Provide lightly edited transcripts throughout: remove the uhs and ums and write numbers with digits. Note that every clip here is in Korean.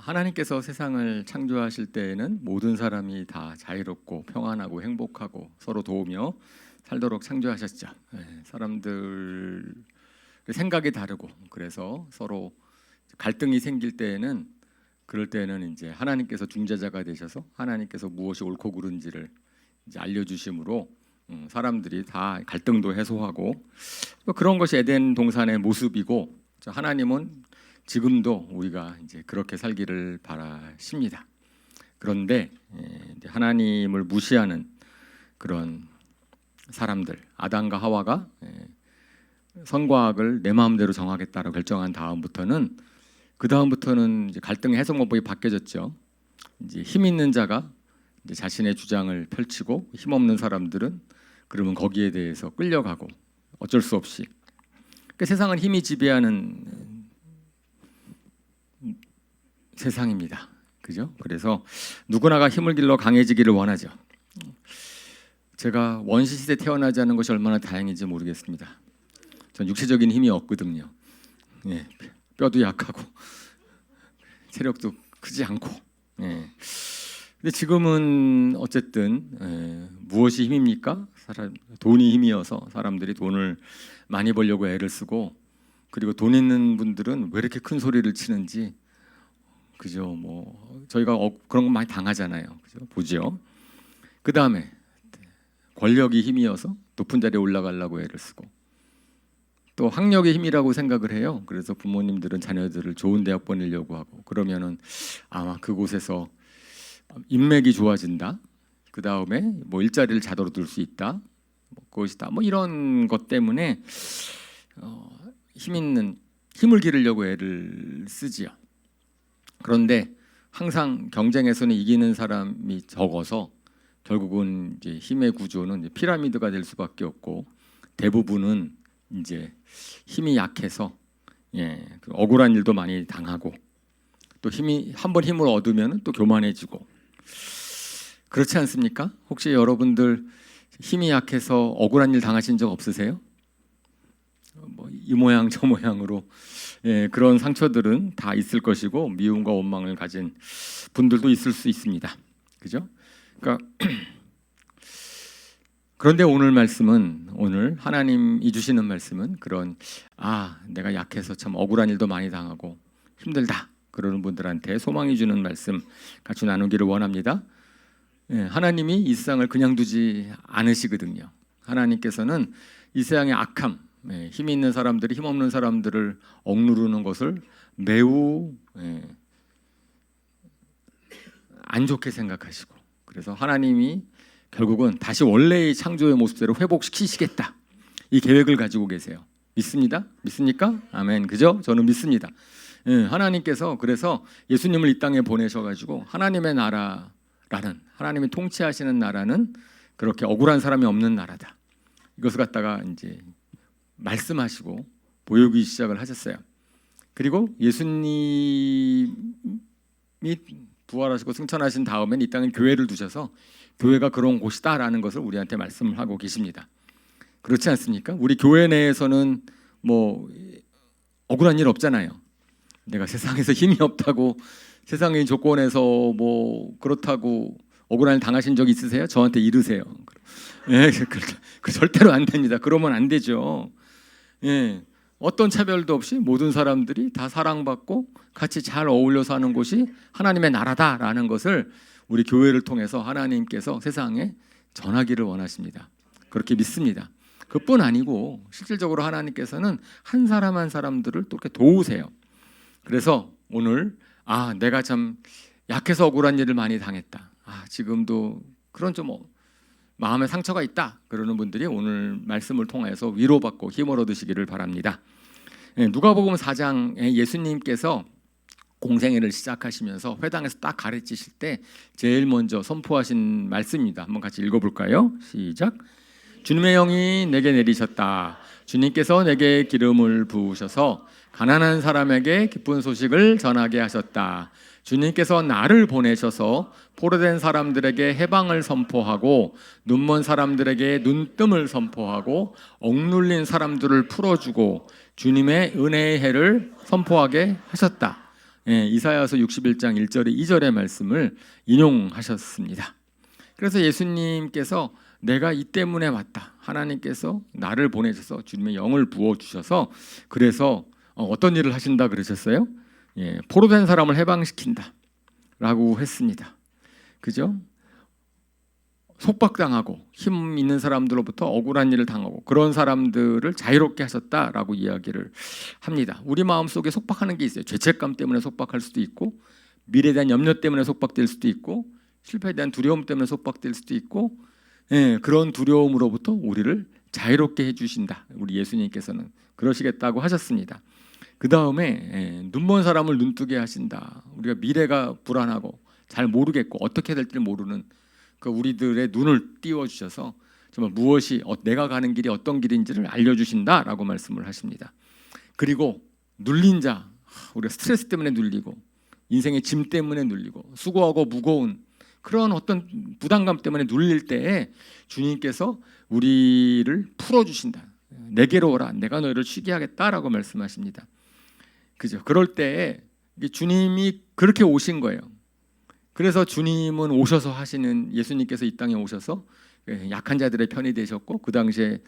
하나님께서 세상을 창조하실 때에는 모든 사람이 다 자유롭고 평안하고 행복하고 서로 도우며 살도록 창조하셨죠. 사람들 생각이 다르고 그래서 서로 갈등이 생길 때에는 그럴 때는 이제 하나님께서 중재자가 되셔서 하나님께서 무엇이 옳고 그른지를 이제 알려주심으로 사람들이 다 갈등도 해소하고 그런 것이 에덴 동산의 모습이고 하나님은 지금도 우리가 이제 그렇게 살기를 바라십니다. 그런데 이제 하나님을 무시하는 그런 사람들, 아담과 하와가 선과 악을 내 마음대로 정하겠다라고 결정한 다음부터는 이제 갈등의 해석법이 바뀌어졌죠. 이제 힘 있는 자가 이제 자신의 주장을 펼치고 힘 없는 사람들은 그러면 거기에 대해서 끌려가고 어쩔 수 없이 세상은 힘이 지배하는 세상입니다. 그죠? 그래서 누구나가 힘을 길러 강해지기를 원하죠. 제가 원시 시대 태어나지 않은 것이 얼마나 다행인지 모르겠습니다. 전 육체적인 힘이 없거든요. 뼈도 약하고 체력도 크지 않고. 근데 지금은 어쨌든 무엇이 힘입니까? 돈이 힘이어서 사람들이 돈을 많이 벌려고 애를 쓰고, 그리고 돈 있는 분들은 왜 이렇게 큰 소리를 치는지, 그죠? 뭐 저희가 그런 거 많이 당하잖아요. 그죠? 보죠. 그 다음에 권력이 힘이어서 높은 자리에 올라가려고 애를 쓰고, 또 학력의 힘이라고 생각을 해요. 그래서 부모님들은 자녀들을 좋은 대학 보내려고 하고, 그러면은 아마 그곳에서 인맥이 좋아진다. 그 다음에 뭐 일자리를 자도록 둘 수 있다. 그것이다. 뭐 이런 것 때문에 힘을 기르려고 애를 쓰지요. 그런데 항상 경쟁에서는 이기는 사람이 적어서 결국은 이제 힘의 구조는 이제 피라미드가 될 수밖에 없고, 대부분은 이제 힘이 약해서 억울한 일도 많이 당하고, 또 한번 힘을 얻으면 또 교만해지고, 그렇지 않습니까? 혹시 여러분들 힘이 약해서 억울한 일 당하신 적 없으세요? 뭐 이 모양 저 모양으로 그런 상처들은 다 있을 것이고, 미움과 원망을 가진 분들도 있을 수 있습니다. 그죠? 그러니까 그런데 오늘 하나님이 주시는 말씀은 그런 내가 약해서 참 억울한 일도 많이 당하고 힘들다 그러는 분들한테 소망이 주는 말씀 같이 나누기를 원합니다. 하나님이 이 세상을 그냥 두지 않으시거든요. 하나님께서는 이 세상의 악함, 힘이 있는 사람들이 힘없는 사람들을 억누르는 것을 매우 안 좋게 생각하시고, 그래서 하나님이 결국은 다시 원래의 창조의 모습대로 회복시키시겠다, 이 계획을 가지고 계세요. 믿습니다? 믿습니까? 아멘. 그죠? 저는 믿습니다. 하나님께서 그래서 예수님을 이 땅에 보내셔가지고 하나님의 나라라는, 하나님이 통치하시는 나라는 그렇게 억울한 사람이 없는 나라다, 이것을 갖다가 이제 말씀하시고 보여주기 시작을 하셨어요. 그리고 예수님이 부활하시고 승천하신 다음엔 이 땅에 교회를 두셔서 교회가 그런 곳이다라는 것을 우리한테 말씀을 하고 계십니다. 그렇지 않습니까? 우리 교회 내에서는 뭐 억울한 일 없잖아요. 내가 세상에서 힘이 없다고, 세상의 조건에서 뭐 그렇다고 억울한 일 당하신 적 있으세요? 저한테 이르세요. 절대로 안 됩니다. 그러면 안 되죠. 어떤 차별도 없이 모든 사람들이 다 사랑받고 같이 잘 어울려 사는 곳이 하나님의 나라다라는 것을 우리 교회를 통해서 하나님께서 세상에 전하기를 원하십니다. 그렇게 믿습니다. 그뿐 아니고 실질적으로 하나님께서는 한 사람 한 사람들을 또 이렇게 도우세요. 그래서 오늘 내가 참 약해서 억울한 일을 많이 당했다, 지금도 그런 좀 마음에 상처가 있다 그러는 분들이 오늘 말씀을 통해서 위로받고 힘을 얻으시기를 바랍니다. 누가복음 4장에 예수님께서 공생애를 시작하시면서 회당에서 딱 가르치실 때 제일 먼저 선포하신 말씀입니다. 한번 같이 읽어볼까요? 시작. 주님의 영이 내게 내리셨다. 주님께서 내게 기름을 부으셔서 가난한 사람에게 기쁜 소식을 전하게 하셨다. 주님께서 나를 보내셔서 포로된 사람들에게 해방을 선포하고, 눈먼 사람들에게 눈뜸을 선포하고, 억눌린 사람들을 풀어주고 주님의 은혜의 해를 선포하게 하셨다. 이사야서 61장 1절에 2절의 말씀을 인용하셨습니다. 그래서 예수님께서 내가 이 때문에 왔다. 하나님께서 나를 보내셔서 주님의 영을 부어주셔서 그래서 어떤 일을 하신다 그러셨어요? 포로된 사람을 해방시킨다 라고 했습니다. 그죠? 속박당하고 힘 있는 사람들로부터 억울한 일을 당하고 그런 사람들을 자유롭게 하셨다라고 이야기를 합니다. 우리 마음속에 속박하는 게 있어요. 죄책감 때문에 속박할 수도 있고 미래에 대한 염려 때문에 속박될 수도 있고 실패에 대한 두려움 때문에 속박될 수도 있고 그런 두려움으로부터 우리를 자유롭게 해주신다. 우리 예수님께서는 그러시겠다고 하셨습니다. 그 다음에 눈먼 사람을 눈뜨게 하신다. 우리가 미래가 불안하고 잘 모르겠고 어떻게 될지 모르는 그 우리들의 눈을 띄워주셔서 정말 무엇이 내가 가는 길이 어떤 길인지를 알려주신다라고 말씀을 하십니다. 그리고 눌린 자, 우리가 스트레스 때문에 눌리고 인생의 짐 때문에 눌리고 수고하고 무거운 그런 어떤 부담감 때문에 눌릴 때에 주님께서 우리를 풀어주신다. 내게로 오라. 내가 너희를 쉬게 하겠다라고 말씀하십니다. 그죠? 그럴 때에 주님이 그렇게 오신 거예요. 그래서 주님은 오셔서 하시는 예수님께서 이 땅에 오셔서 약한 자들의 편이 되셨고 그 당시에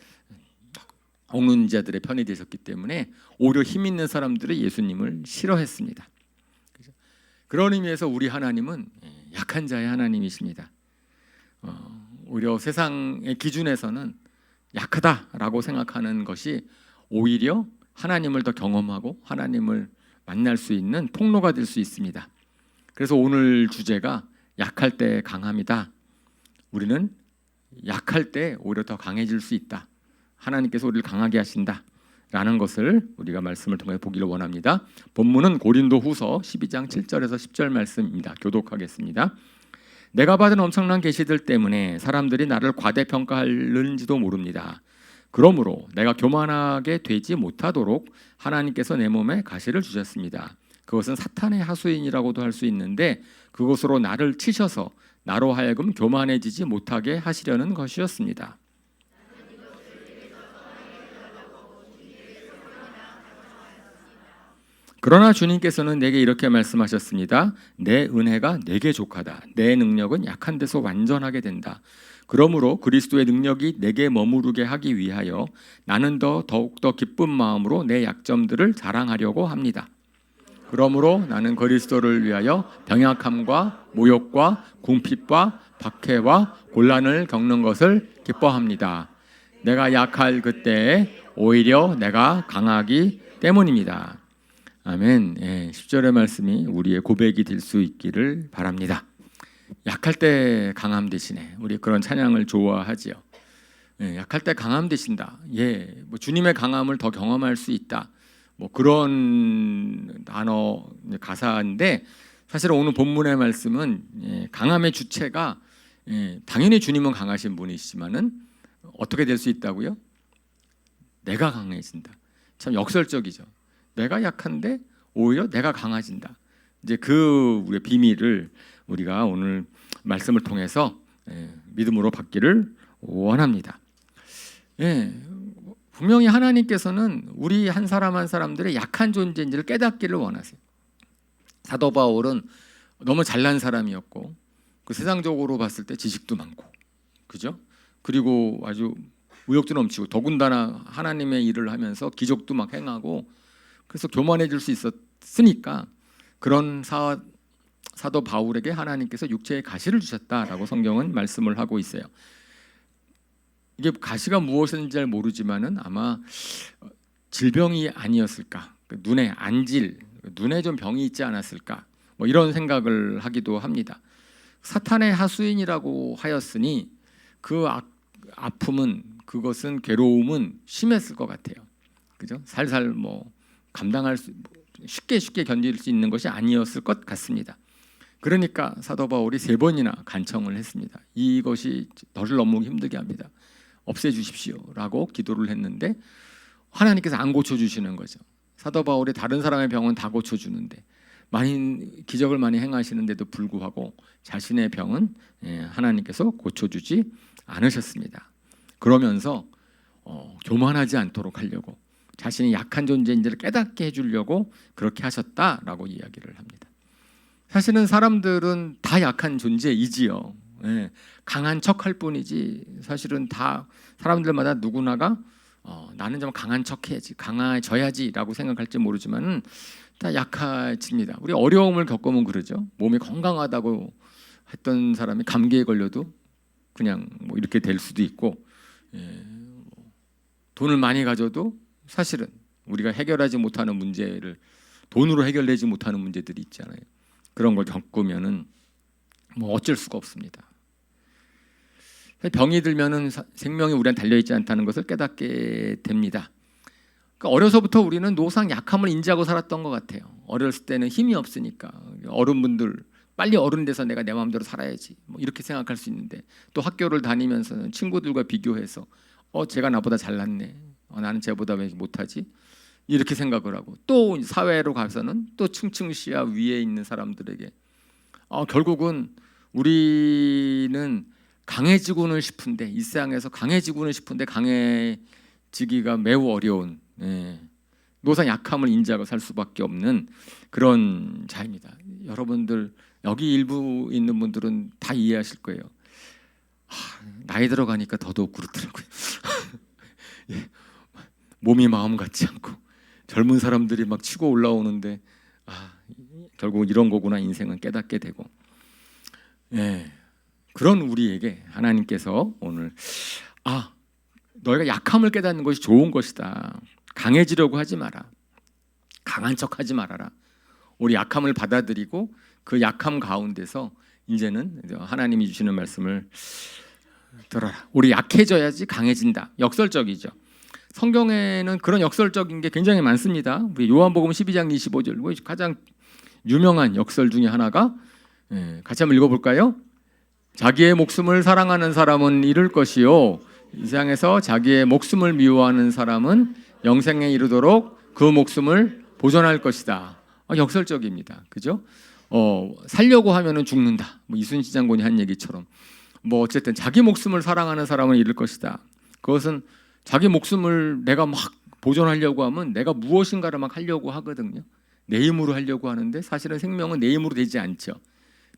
억누른 자들의 편이 되셨기 때문에 오히려 힘 있는 사람들이 예수님을 싫어했습니다. 그죠? 그런 의미에서 우리 하나님은 약한 자의 하나님이십니다. 오히려 세상의 기준에서는 약하다라고 생각하는 것이 오히려 하나님을 더 경험하고 하나님을 만날 수 있는 통로가 될 수 있습니다. 그래서 오늘 주제가 약할 때 강함이다. 우리는 약할 때 오히려 더 강해질 수 있다. 하나님께서 우리를 강하게 하신다 라는 것을 우리가 말씀을 통해 보기를 원합니다. 본문은 고린도후서 12장 7절에서 10절 말씀입니다. 교독하겠습니다. 내가 받은 엄청난 계시들 때문에 사람들이 나를 과대평가하는지도 모릅니다. 그러므로 내가 교만하게 되지 못하도록 하나님께서 내 몸에 가시를 주셨습니다. 그것은 사탄의 하수인이라고도 할 수 있는데 그것으로 나를 치셔서 나로 하여금 교만해지지 못하게 하시려는 것이었습니다. 그러나 주님께서는 내게 이렇게 말씀하셨습니다. 내 은혜가 내게 족하다. 내 능력은 약한 데서 완전하게 된다. 그러므로 그리스도의 능력이 내게 머무르게 하기 위하여 나는 더욱더 기쁜 마음으로 내 약점들을 자랑하려고 합니다. 그러므로 나는 그리스도를 위하여 병약함과 모욕과 궁핍과 박해와 곤란을 겪는 것을 기뻐합니다. 내가 약할 그때에 오히려 내가 강하기 때문입니다. 아멘. 10절의 말씀이 우리의 고백이 될 수 있기를 바랍니다. 약할 때 강함 되시네. 우리 그런 찬양을 좋아하지요. 약할 때 강함 되신다. 주님의 강함을 더 경험할 수 있다. 그런 단어 가사인데 사실 오늘 본문의 말씀은 강함의 주체가 당연히 주님은 강하신 분이시지만은 어떻게 될 수 있다고요? 내가 강해진다. 참 역설적이죠. 내가 약한데 오히려 내가 강해진다. 이제 그 우리의 비밀을 우리가 오늘 말씀을 통해서 믿음으로 받기를 원합니다. 분명히 하나님께서는 우리 한 사람 한 사람들의 약한 존재인지를 깨닫기를 원하세요. 사도 바울은 너무 잘난 사람이었고 그 세상적으로 봤을 때 지식도 많고 그죠? 그리고 아주 의욕도 넘치고 더군다나 하나님의 일을 하면서 기적도 막 행하고 그래서 교만해질 수 있었으니까 그런 사도 바울에게 하나님께서 육체의 가시를 주셨다라고 성경은 말씀을 하고 있어요. 이게 가시가 무엇인지 잘 모르지만은 아마 질병이 아니었을까, 눈에 안질, 눈에 좀 병이 있지 않았을까, 이런 생각을 하기도 합니다. 사탄의 하수인이라고 하였으니 그 아픔은 그것은 괴로움은 심했을 것 같아요. 그죠? 살살 감당할 수 쉽게 견딜 수 있는 것이 아니었을 것 같습니다. 그러니까 사도 바울이 3번이나 간청을 했습니다. 이것이 너를 너무 힘들게 합니다. 없애주십시오라고 기도를 했는데 하나님께서 안 고쳐주시는 거죠. 사도 바울이 다른 사람의 병은 다 고쳐주는데 기적을 많이 행하시는데도 불구하고 자신의 병은 하나님께서 고쳐주지 않으셨습니다. 그러면서 교만하지 않도록 하려고 자신이 약한 존재인지를 깨닫게 해주려고 그렇게 하셨다라고 이야기를 합니다. 사실은 사람들은 다 약한 존재이지요. 예, 강한 척할 뿐이지 사실은 다 사람들마다 누구나가 나는 좀 강한 척해야지, 강해져야지라고 생각할지 모르지만 다 약해집니다. 우리 어려움을 겪으면 그러죠. 몸이 건강하다고 했던 사람이 감기에 걸려도 그냥 뭐 이렇게 될 수도 있고, 돈을 많이 가져도 사실은 우리가 해결하지 못하는 문제를 돈으로 해결되지 못하는 문제들이 있잖아요. 그런 걸 겪으면은 뭐 어쩔 수가 없습니다. 병이 들면은 생명이 우리한테 달려 있지 않다는 것을 깨닫게 됩니다. 그러니까 어려서부터 우리는 노상 약함을 인지하고 살았던 것 같아요. 어렸을 때는 힘이 없으니까 어른분들 빨리 어른 돼서 내가 내 마음대로 살아야지 뭐 이렇게 생각할 수 있는데, 또 학교를 다니면서는 친구들과 비교해서 쟤가 나보다 잘났네, 나는 쟤보다 왜 못하지 이렇게 생각을 하고, 또 사회로 가서는 또 층층시야 위에 있는 사람들에게 결국은 우리는 강해지고는 싶은데, 이 세상에서 강해지고는 싶은데 강해지기가 매우 어려운, 노상 약함을 인지하고 살 수밖에 없는 그런 자입니다. 여러분들 여기 일부 있는 분들은 다 이해하실 거예요. 나이 들어가니까 더더욱 그렇더라고요. 몸이 마음 같지 않고 젊은 사람들이 막 치고 올라오는데 결국 이런 거구나 인생은 깨닫게 되고, 그런 우리에게 하나님께서 오늘 너희가 약함을 깨닫는 것이 좋은 것이다. 강해지려고 하지 마라. 강한 척하지 말아라. 우리 약함을 받아들이고 그 약함 가운데서 이제는 하나님이 주시는 말씀을 들어라. 우리 약해져야지 강해진다. 역설적이죠. 성경에는 그런 역설적인 게 굉장히 많습니다. 우리 요한복음 12장 25절 가장 유명한 역설 중에 하나가, 같이 한번 읽어볼까요? 자기의 목숨을 사랑하는 사람은 잃을 것이요, 이 세상에서 자기의 목숨을 미워하는 사람은 영생에 이르도록 그 목숨을 보존할 것이다. 역설적입니다. 그죠? 살려고 하면은 죽는다. 뭐 이순신 장군이 한 얘기처럼 뭐 어쨌든 자기 목숨을 사랑하는 사람은 잃을 것이다. 그것은 자기 목숨을 내가 막 보존하려고 하면 내가 무엇인가를 막 하려고 하거든요. 내 힘으로 하려고 하는데 사실은 생명은 내 힘으로 되지 않죠.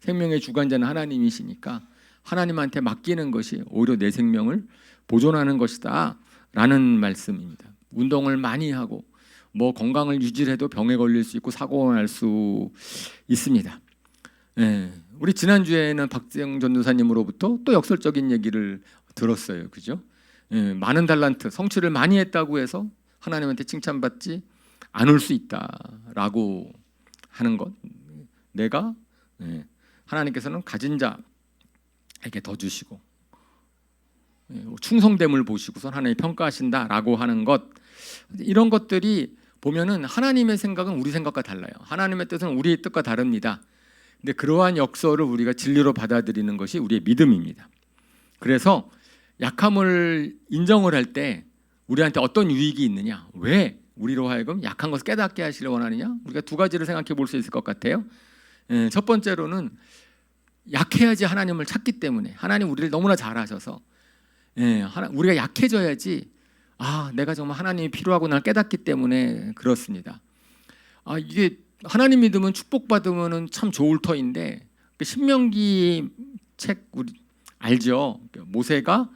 생명의 주관자는 하나님이시니까 하나님한테 맡기는 것이 오히려 내 생명을 보존하는 것이다 라는 말씀입니다. 운동을 많이 하고 뭐 건강을 유지해도 병에 걸릴 수 있고 사고가 날 수 있습니다. 우리 지난주에는 박재영 전도사님으로부터 또 역설적인 얘기를 들었어요. 그죠? 많은 달란트, 성취를 많이 했다고 해서 하나님한테 칭찬받지 않을 수 있다라고 하는 것. 내가 하나님께서는 가진 자에게 더 주시고 충성됨을 보시고선 하나님이 평가하신다라고 하는 것, 이런 것들이 보면은 하나님의 생각은 우리 생각과 달라요. 하나님의 뜻은 우리의 뜻과 다릅니다. 근데 그러한 역설을 우리가 진리로 받아들이는 것이 우리의 믿음입니다. 그래서 약함을 인정을 할 때 우리한테 어떤 유익이 있느냐, 왜 우리로 하여금 약한 것을 깨닫게 하시려 원하느냐, 우리가 두 가지를 생각해 볼 수 있을 것 같아요. 첫 번째로는 약해야지 하나님을 찾기 때문에, 하나님 우리를 너무나 잘 아셔서 우리가 약해져야지 내가 정말 하나님이 필요하고 날 깨닫기 때문에 그렇습니다. 이게 하나님 믿으면 축복받으면 참 좋을 터인데, 신명기 책 우리 알죠? 모세가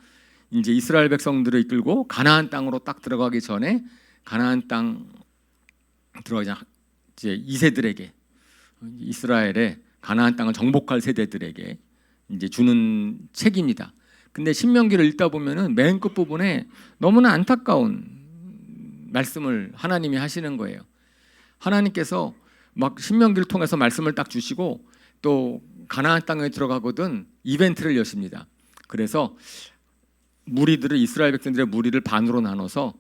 이제 이스라엘 백성들을 이끌고 가나안 땅으로 딱 들어가기 전에 가나안 땅 들어가자 이제 2세들에게 이스라엘의 가나안 땅을 정복할 세대들에게 이제 주는 책입니다. 근데 신명기를 읽다 보면은 맨 끝 부분에 너무나 안타까운 말씀을 하나님이 하시는 거예요. 하나님께서 막 신명기를 통해서 말씀을 딱 주시고 또 가나안 땅에 들어가거든 이벤트를 여십니다. 그래서 무리들을, 이스라엘 백성들의 무리를 반으로 나눠서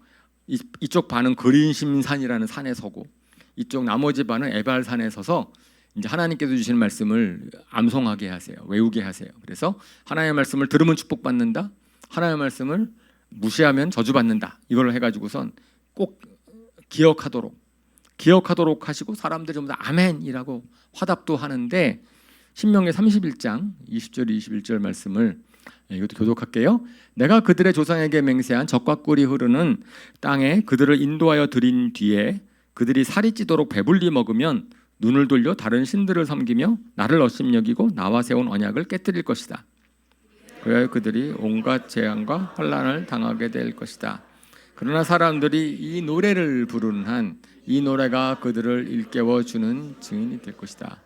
이쪽 반은 그린심산이라는 산에 서고 이쪽 나머지 반은 에발산에 서서 이제 하나님께서 주시는 말씀을 암송하게 하세요. 외우게 하세요. 그래서 하나님의 말씀을 들으면 축복받는다, 하나님의 말씀을 무시하면 저주받는다, 이걸 해가지고선 꼭 기억하도록 하시고 사람들이 전부 다 아멘이라고 화답도 하는데, 신명기 31장 20절 21절 말씀을 이것도 교독할게요. 내가 그들의 조상에게 맹세한 젖과 꿀이 흐르는 땅에 그들을 인도하여 들인 뒤에 그들이 살이 찌도록 배불리 먹으면 눈을 돌려 다른 신들을 섬기며 나를 업신여기고 나와 세운 언약을 깨뜨릴 것이다. 그래야 그들이 온갖 재앙과 환난을 당하게 될 것이다. 그러나 사람들이 이 노래를 부르는 한 이 노래가 그들을 일깨워 주는 증인이 될 것이다.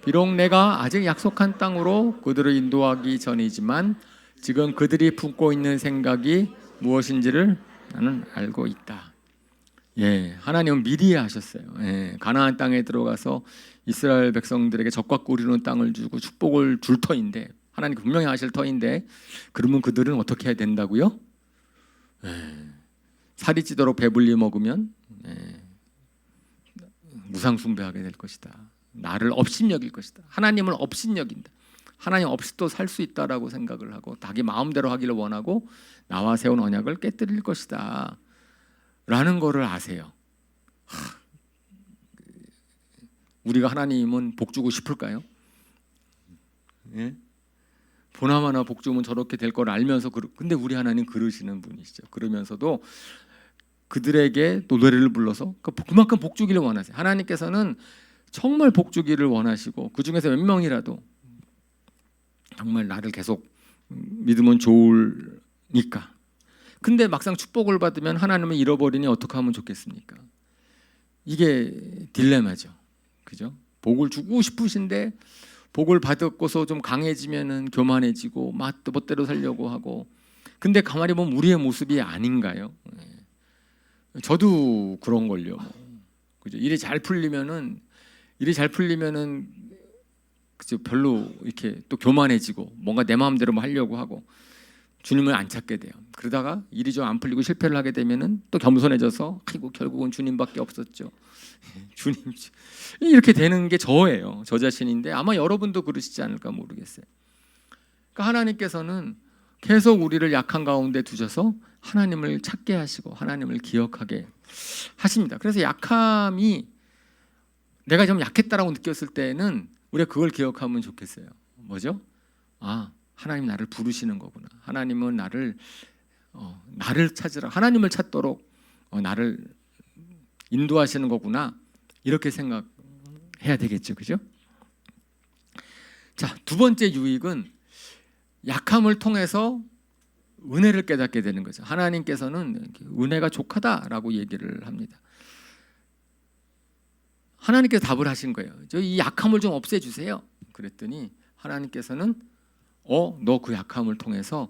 비록 내가 아직 약속한 땅으로 그들을 인도하기 전이지만 지금 그들이 품고 있는 생각이 무엇인지를 나는 알고 있다. 하나님은 미리 하셨어요. 가나안 땅에 들어가서 이스라엘 백성들에게 젖과 꿀 흐르는 땅을 주고 축복을 줄 터인데, 하나님 분명히 하실 터인데, 그러면 그들은 어떻게 해야 된다고요? 살이 찌도록 배불리 먹으면 무상 숭배하게 될 것이다. 나를 업신여길 것이다. 하나님을 업신여긴다. 하나님 없이 또 살 수 있다라고 생각을 하고 자기 마음대로 하기를 원하고 나와 세운 언약을 깨뜨릴 것이다 라는 거를 아세요. 우리가 하나님은 복 주고 싶을까요? 보나마나 복 주면 저렇게 될 걸 알면서 근데 우리 하나님 그러시는 분이시죠. 그러면서도 그들에게 노래를 불러서 그만큼 복 주기를 원하세요. 하나님께서는 정말 복 주기를 원하시고 그 중에서 몇 명이라도 정말 나를 계속 믿으면 좋으니까. 근데 막상 축복을 받으면 하나님을 잃어버리니 어떻게 하면 좋겠습니까? 이게 딜레마죠. 그죠? 복을 주고 싶으신데 복을 받고서 좀 강해지면은 교만해지고 멋대로 살려고 하고. 근데 가만히 보면 우리의 모습이 아닌가요? 저도 그런 걸요. 그죠? 일이 잘 풀리면은 그죠? 별로 이렇게 또 교만해지고 뭔가 내 마음대로 뭐 하려고 하고 주님을 안 찾게 돼요. 그러다가 일이 좀 안 풀리고 실패를 하게 되면은 또 겸손해져서 아이고 결국은 주님밖에 없었죠. 주님 이렇게 되는 게 저예요. 저 자신인데 아마 여러분도 그러시지 않을까 모르겠어요. 그러니까 하나님께서는 계속 우리를 약한 가운데 두셔서 하나님을 찾게 하시고 하나님을 기억하게 하십니다. 그래서 약함이 내가 좀 약했다라고 느꼈을 때는 우리가 그걸 기억하면 좋겠어요. 뭐죠? 하나님 나를 부르시는 거구나. 하나님은 나를 찾으라. 하나님을 찾도록 나를 인도하시는 거구나. 이렇게 생각해야 되겠죠, 그죠? 자, 두 번째 유익은 약함을 통해서 은혜를 깨닫게 되는 거죠. 하나님께서는 은혜가 족하다라고 얘기를 합니다. 하나님께서 답을 하신 거예요. 저 이 약함을 좀 없애주세요. 그랬더니 하나님께서는 너 그 약함을 통해서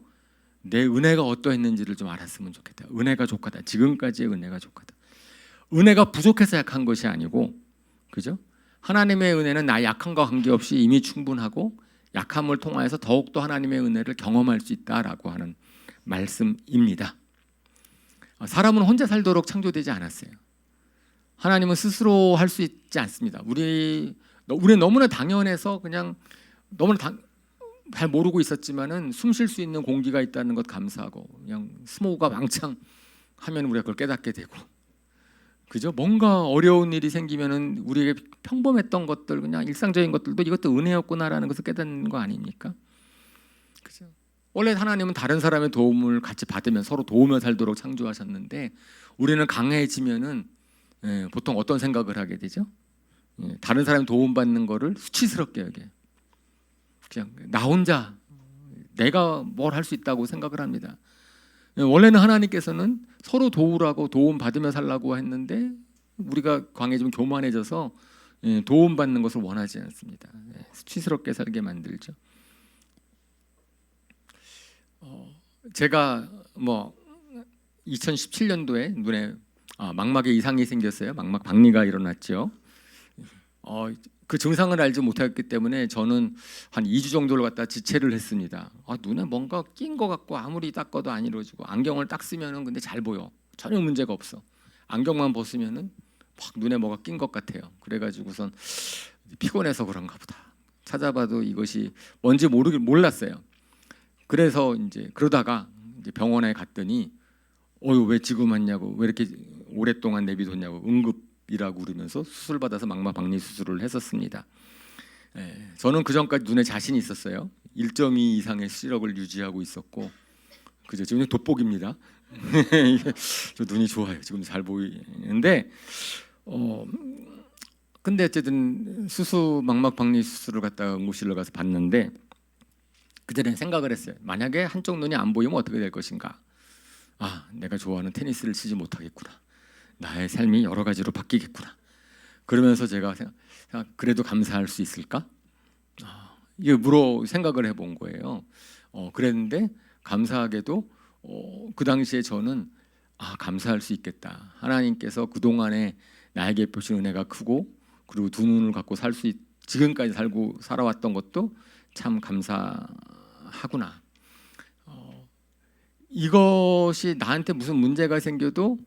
내 은혜가 어떠했는지를 좀 알았으면 좋겠다. 은혜가 족하다. 지금까지의 은혜가 족하다. 은혜가 부족해서 약한 것이 아니고, 그죠? 하나님의 은혜는 나 약함과 관계없이 이미 충분하고 약함을 통하여서 더욱더 하나님의 은혜를 경험할 수 있다라고 하는 말씀입니다. 사람은 혼자 살도록 창조되지 않았어요. 하나님은 스스로 할 수 있지 않습니다. 우리는 너무나 당연해서 그냥 너무나 잘 모르고 있었지만은 숨 쉴 수 있는 공기가 있다는 것 감사하고 그냥 스모그가 왕창 하면 우리가 그걸 깨닫게 되고, 그죠? 뭔가 어려운 일이 생기면은 우리에게 평범했던 것들, 그냥 일상적인 것들도 이것도 은혜였구나라는 것을 깨닫는 거 아닙니까? 그죠? 원래 하나님은 다른 사람의 도움을 같이 받으면 서로 도우며 살도록 창조하셨는데 우리는 강해지면은 보통 어떤 생각을 하게 되죠? 다른 사람이 도움받는 거를 수치스럽게 여겨요. 그냥 나 혼자 내가 뭘 할 수 있다고 생각을 합니다. 원래는 하나님께서는 서로 도우라고 도움받으며 살라고 했는데 우리가 강해지면 교만해져서 도움받는 것을 원하지 않습니다. 수치스럽게 살게 만들죠. 제가 2017년도에 눈에 망막에 이상이 생겼어요. 망막 박리가 일어났죠. 그 증상을 알지 못했기 때문에 저는 한 2주 정도를 갖다 지체를 했습니다. 눈에 뭔가 낀 것 같고 아무리 닦아도 안 이루어지고, 안경을 딱 쓰면은 근데 잘 보여. 전혀 문제가 없어. 안경만 벗으면은 막 눈에 뭐가 낀 것 같아요. 그래가지고선 피곤해서 그런가 보다. 찾아봐도 이것이 뭔지 몰랐어요. 그래서 이제 그러다가 이제 병원에 갔더니 왜 지금 왔냐고, 왜 이렇게 오랫동안 내비뒀냐고, 응급이라고 그러면서 수술 받아서 망막 박리 수술을 했었습니다. 저는 그 전까지 눈에 자신이 있었어요. 1.2 이상의 시력을 유지하고 있었고, 그죠? 지금 돋보기입니다. 저 눈이 좋아요. 지금 잘 보이는데, 근데 어쨌든 수수 망막 박리 수술을 갖다가 응급실로 가서 봤는데, 그전에 생각을 했어요. 만약에 한쪽 눈이 안 보이면 어떻게 될 것인가? 아, 내가 좋아하는 테니스를 치지 못하겠구나. 나의 삶이 여러 가지로 바뀌겠구나. 그러면서 제가 그래도 감사할 수 있을까? 이게 생각을 해본 거예요. 그랬는데 감사하게도 그 당시에 저는 감사할 수 있겠다. 하나님께서 그동안에 나에게 베푸신 은혜가 크고, 그리고 두 눈을 갖고 지금까지 살아왔던 것도 참 감사하구나. 이것이 나한테 무슨 문제가 생겨도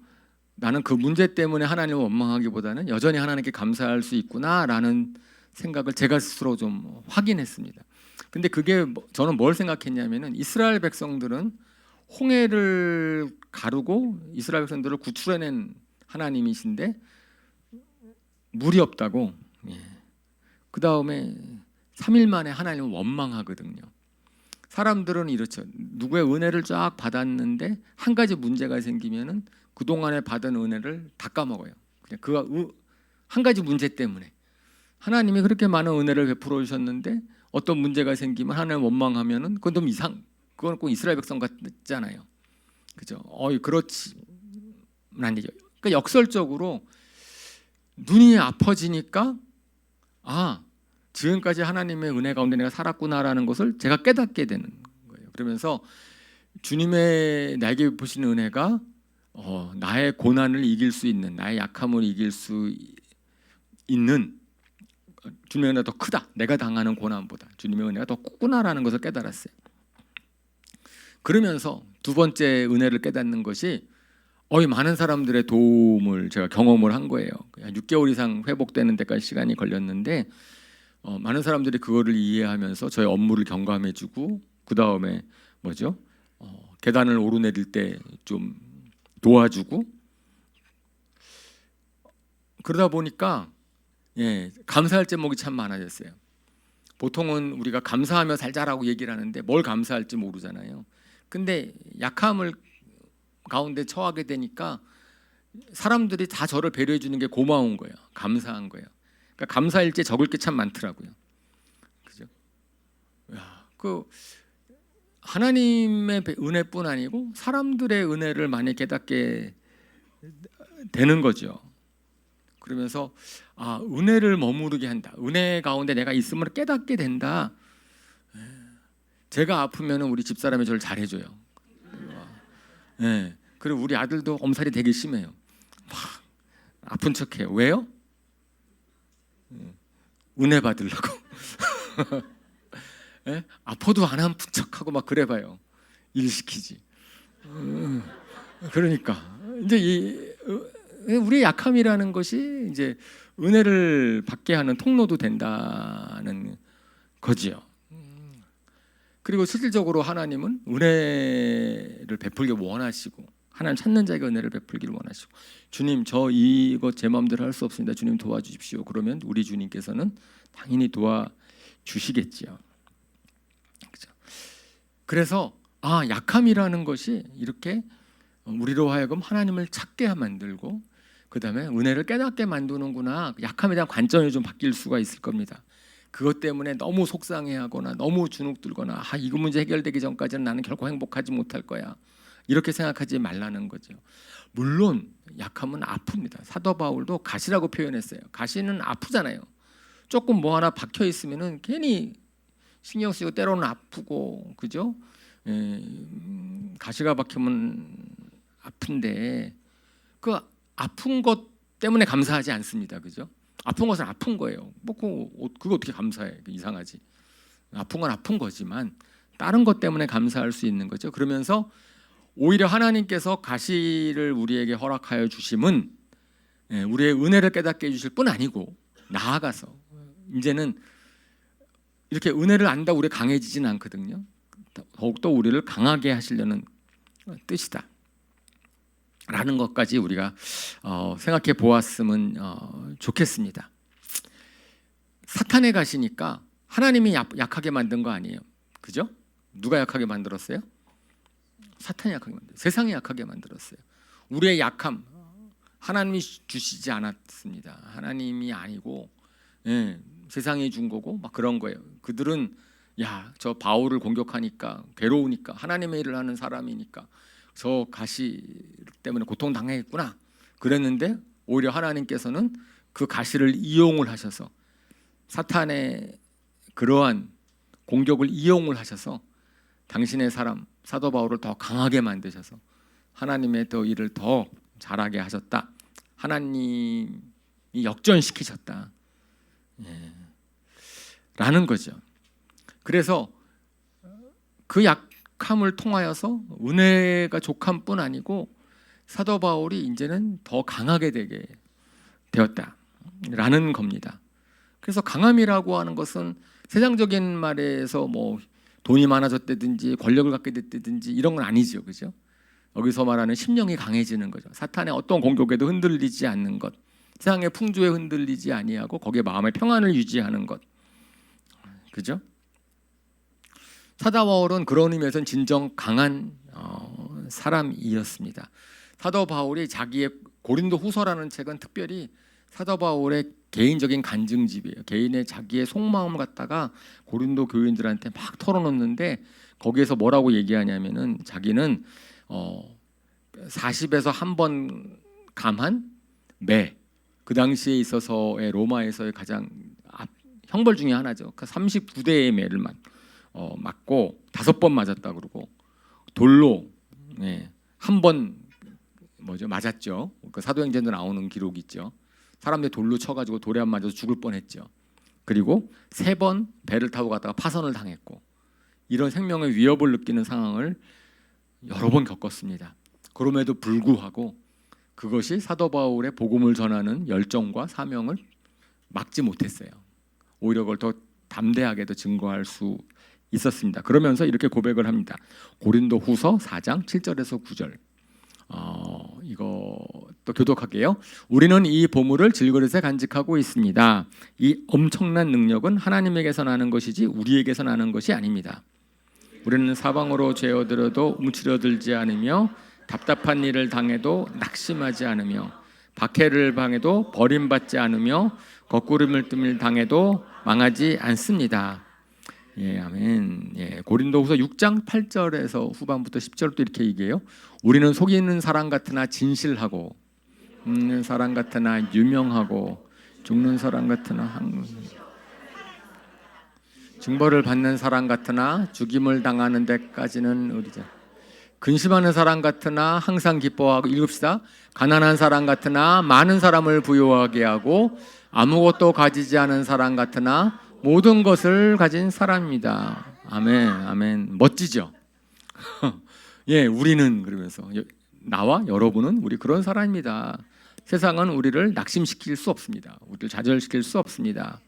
나는 그 문제 때문에 하나님을 원망하기보다는 여전히 하나님께 감사할 수 있구나라는 생각을 제가 스스로 좀 확인했습니다. 근데 그게 저는 뭘 생각했냐면은, 이스라엘 백성들은 홍해를 가르고 이스라엘 백성들을 구출해낸 하나님이신데 물이 없다고. 그 다음에 3일 만에 하나님을 원망하거든요. 사람들은 이렇죠. 누구의 은혜를 쫙 받았는데 한 가지 문제가 생기면은 그동안에 받은 은혜를 다 까먹어요. 그냥 그 한 가지 문제 때문에. 하나님이 그렇게 많은 은혜를 베풀어 주셨는데 어떤 문제가 생기면 하나님을 원망하면은 그건 꼭 이스라엘 백성 같잖아요. 그죠? 그렇지 아니죠. 그러니까 역설적으로 눈이 아파지니까 지금까지 하나님의 은혜 가운데 내가 살았구나라는 것을 제가 깨닫게 되는 거예요. 그러면서 주님의 나에게 베푸신 은혜가 나의 고난을 이길 수 있는, 나의 약함을 이길 수 있는, 주님의 은혜가 더 크다. 내가 당하는 고난보다 주님의 은혜가 더 크구나라는 것을 깨달았어요. 그러면서 두 번째 은혜를 깨닫는 것이 많은 사람들의 도움을 제가 경험을 한 거예요. 6개월 이상 회복되는 데까지 시간이 걸렸는데 많은 사람들이 그거를 이해하면서 저의 업무를 경감해주고, 그 다음에 계단을 오르내릴 때 좀 도와주고, 그러다 보니까 감사할 제목이 참 많아졌어요. 보통은 우리가 감사하며 살자라고 얘기를 하는데 뭘 감사할지 모르잖아요. 근데 약함을 가운데 처하게 되니까 사람들이 다 저를 배려해 주는 게 고마운 거예요. 감사한 거예요. 그러니까 감사일지에 적을 게 참 많더라고요. 그죠? 그 하나님의 은혜뿐 아니고 사람들의 은혜를 많이 깨닫게 되는 거죠. 그러면서 은혜를 머무르게 한다. 은혜 가운데 내가 있음을 깨닫게 된다. 제가 아프면 우리 집사람이 저를 잘해줘요. 그리고 우리 아들도 엄살이 되게 심해요. 막 아픈 척해요. 왜요? 은혜 받으려고. 아파도 안 아픈 척하고 막 그래봐요. 일 시키지. 그러니까 이제 우리의 약함이라는 것이 이제 은혜를 받게 하는 통로도 된다는 거지요. 그리고 실질적으로 하나님은 은혜를 베풀기 원하시고, 하나님 찾는 자에게 은혜를 베풀기를 원하시고, 주님 저 이거 제 마음대로 할 수 없습니다. 주님 도와주십시오. 그러면 우리 주님께서는 당연히 도와주시겠지요. 그렇죠? 그래서 약함이라는 것이 이렇게 우리로 하여금 하나님을 찾게 만들고, 그 다음에 은혜를 깨닫게 만드는구나. 약함에 대한 관점이 좀 바뀔 수가 있을 겁니다. 그것 때문에 너무 속상해하거나 너무 주눅들거나 이거 문제 해결되기 전까지는 나는 결코 행복하지 못할 거야, 이렇게 생각하지 말라는 거죠. 물론 약함은 아픕니다. 사도 바울도 가시라고 표현했어요. 가시는 아프잖아요. 조금 뭐 하나 박혀 있으면은 괜히 신경 쓰이고 때로는 아프고, 그죠? 가시가 박히면 아픈데 그 아픈 것 때문에 감사하지 않습니다. 그죠? 아픈 것은 아픈 거예요. 그거 어떻게 감사해? 이상하지. 아픈 건 아픈 거지만 다른 것 때문에 감사할 수 있는 거죠. 그러면서 오히려 하나님께서 가시를 우리에게 허락하여 주심은 우리의 은혜를 깨닫게 해주실 뿐 아니고, 나아가서 이제는 이렇게 은혜를 안다고 우리가 강해지진 않거든요. 더욱더 우리를 강하게 하시려는 뜻이다 라는 것까지 우리가 생각해 보았으면 좋겠습니다. 사탄의 가시니까 하나님이 약하게 만든 거 아니에요. 그죠? 누가 약하게 만들었어요? 사탄이 약하게 만들었어요. 세상이 약하게 만들었어요. 우리의 약함 하나님이 주시지 않았습니다. 하나님이 아니고 세상이 준 거고 막 그런 거예요. 그들은 저 바울을 공격하니까 괴로우니까 하나님의 일을 하는 사람이니까 저 가시 때문에 고통당하겠구나 그랬는데 오히려 하나님께서는 그 가시를 이용을 하셔서 사탄의 그러한 공격을 이용을 하셔서 당신의 사람 사도 바울을 더 강하게 만드셔서 하나님의 더 일을 더 잘하게 하셨다. 하나님이 역전시키셨다. 라는 거죠. 그래서 그 약함을 통하여서 은혜가 족함뿐 아니고 사도 바울이 이제는 더 강하게 되게 되었다라는 겁니다. 그래서 강함이라고 하는 것은 세상적인 말에서 뭐 돈이 많아졌다든지 권력을 갖게 됐다든지 이런 건 아니죠, 그죠? 여기서 말하는 심령이 강해지는 거죠. 사탄의 어떤 공격에도 흔들리지 않는 것, 세상의 풍조에 흔들리지 아니하고 거기에 마음의 평안을 유지하는 것, 그죠? 사도 바울은 그런 의미에서는 진정 강한 사람이었습니다. 사도 바울이 자기의 고린도후서라는 책은 특별히 사도 바울의 개인적인 간증집이에요. 개인의 자기의 속마음을 갖다가 고린도 교인들한테 막 털어놓는데 거기에서 뭐라고 얘기하냐면은 자기는 40에서 한 번 감한 매, 그 당시에 있어서의 로마에서의 가장 형벌 중에 하나죠. 그 39대의 매를 맞고 5번 맞았다 그러고 돌로 한 번 맞았죠. 그 사도행전에 나오는 기록이 있죠. 사람들이 돌로 쳐가지고 돌에 안 맞아서 죽을 뻔했죠. 그리고 3번 배를 타고 갔다가 파선을 당했고 이런 생명의 위협을 느끼는 상황을 여러 번 겪었습니다. 그럼에도 불구하고 그것이 사도 바울의 복음을 전하는 열정과 사명을 막지 못했어요. 오히려 그걸 더 담대하게도 증거할 수 있었습니다. 그러면서 이렇게 고백을 합니다. 고린도후서 4장 7절에서 9절. 이거 또 교독할게요. 우리는 이 보물을 질그릇에 간직하고 있습니다. 이 엄청난 능력은 하나님에게서 나는 것이지 우리에게서 나는 것이 아닙니다. 우리는 사방으로 죄어들어도 움츠러들지 않으며 답답한 일을 당해도 낙심하지 않으며 박해를 당해도 버림받지 않으며 거꾸름을 뜸을 당해도 망하지 않습니다. 아멘. 고린도후서 6장 8절에서 후반부터 10절도 이렇게 얘기해요. 우리는 속이는 사람 같으나 진실하고 있는 사람 같으나 유명하고 죽는 사람 같으나 징벌을 받는 사람 같으나 죽임을 당하는 데까지는 의리자. 근심하는 사람 같으나 항상 기뻐하고 읽읍시다. 가난한 사람 같으나 많은 사람을 부유하게 하고 아무것도 가지지 않은 사람 같으나 모든 것을 가진 사람입니다. 아멘, 아멘. 멋지죠? 우리는 그러면서 나와 여러분은 우리 그런 사람입니다. 세상은 우리를 낙심시킬 수 없습니다. 우리를 좌절시킬 수 없습니다.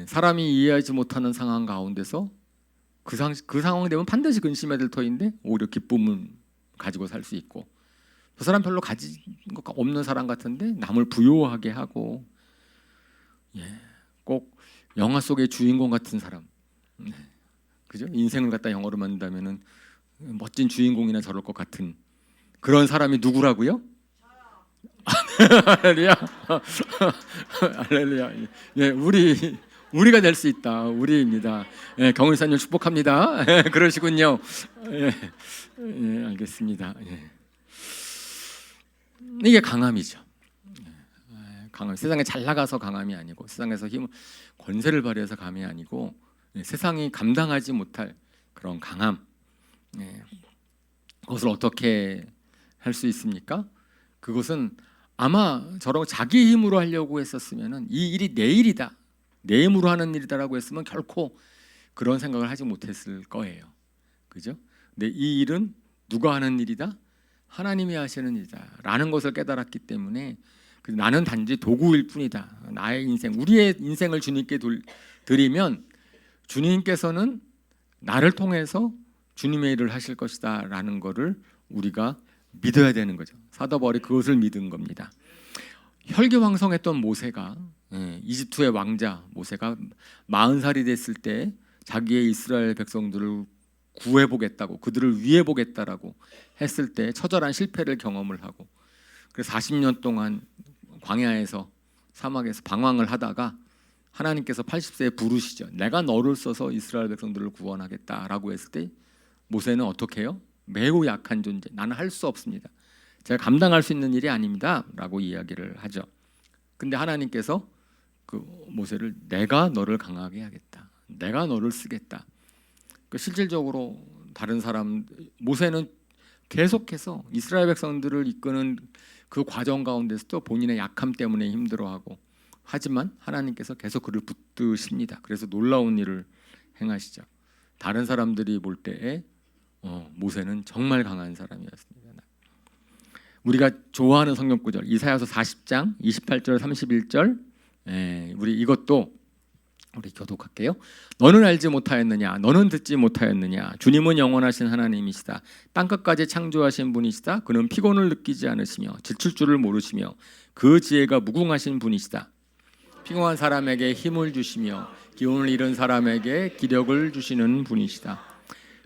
사람이 이해하지 못하는 상황 가운데서 그 상황이 되면 반드시 근심해야 될 터인데 오히려 기쁨을 가지고 살 수 있고 그 사람 별로 가진 것 없는 사람 같은데 남을 부유하게 하고 꼭 영화 속의 주인공 같은 사람, 그죠? 인생을 갖다 영화로 만든다면은 멋진 주인공이나 저럴 것 같은 그런 사람이 누구라고요? 할렐루야, 할렐루야. 우리가 될 수 있다. 우리입니다. 경은사님 축복합니다. 그러시군요. 알겠습니다. 이게 강함이죠. 강함. 세상에 잘 나가서 강함이 아니고 세상에서 권세를 발휘해서 강함이 아니고 세상이 감당하지 못할 그런 강함. 그것을 어떻게 할 수 있습니까? 그것은 아마 저런 자기 힘으로 하려고 했었으면은 이 일이 내 일이다, 내 힘으로 하는 일이다라고 했으면 결코 그런 생각을 하지 못했을 거예요. 그죠? 근데 이 일은 누가 하는 일이다? 하나님이 하시는 일이다라는 것을 깨달았기 때문에 나는 단지 도구일 뿐이다. 나의 인생, 우리의 인생을 주님께 드리면 주님께서는 나를 통해서 주님의 일을 하실 것이다라는 것을 우리가 믿어야 되는 거죠. 사도 바울이 그것을 믿은 겁니다. 혈기왕성했던 모세가 이집트의 왕자 모세가 40살이 됐을 때 자기의 이스라엘 백성들을 구해보겠다고, 그들을 위해보겠다라고 했을 때 처절한 실패를 경험을 하고, 그래서 40년 동안 광야에서, 사막에서 방황을 하다가 하나님께서 80세에 부르시죠. 내가 너를 써서 이스라엘 백성들을 구원하겠다라고 했을 때 모세는 어떻게 해요? 매우 약한 존재, 나는 할 수 없습니다, 제가 감당할 수 있는 일이 아닙니다 라고 이야기를 하죠. 근데 하나님께서 그 모세를 내가 너를 강하게 하겠다, 내가 너를 쓰겠다. 실질적으로 다른 사람, 모세는 계속해서 이스라엘 백성들을 이끄는 그 과정 가운데서도 본인의 약함 때문에 힘들어하고, 하지만 하나님께서 계속 그를 붙드십니다. 그래서 놀라운 일을 행하시죠. 다른 사람들이 볼 때에 모세는 정말 강한 사람이었습니다. 우리가 좋아하는 성경 구절 이사야서 40장 28절 31절, 우리 이것도 우리 교독할게요. 너는 알지 못하였느냐, 너는 듣지 못하였느냐, 주님은 영원하신 하나님이시다. 땅끝까지 창조하신 분이시다. 그는 피곤을 느끼지 않으시며 지칠 줄을 모르시며 그 지혜가 무궁하신 분이시다. 피곤한 사람에게 힘을 주시며 기운을 잃은 사람에게 기력을 주시는 분이시다.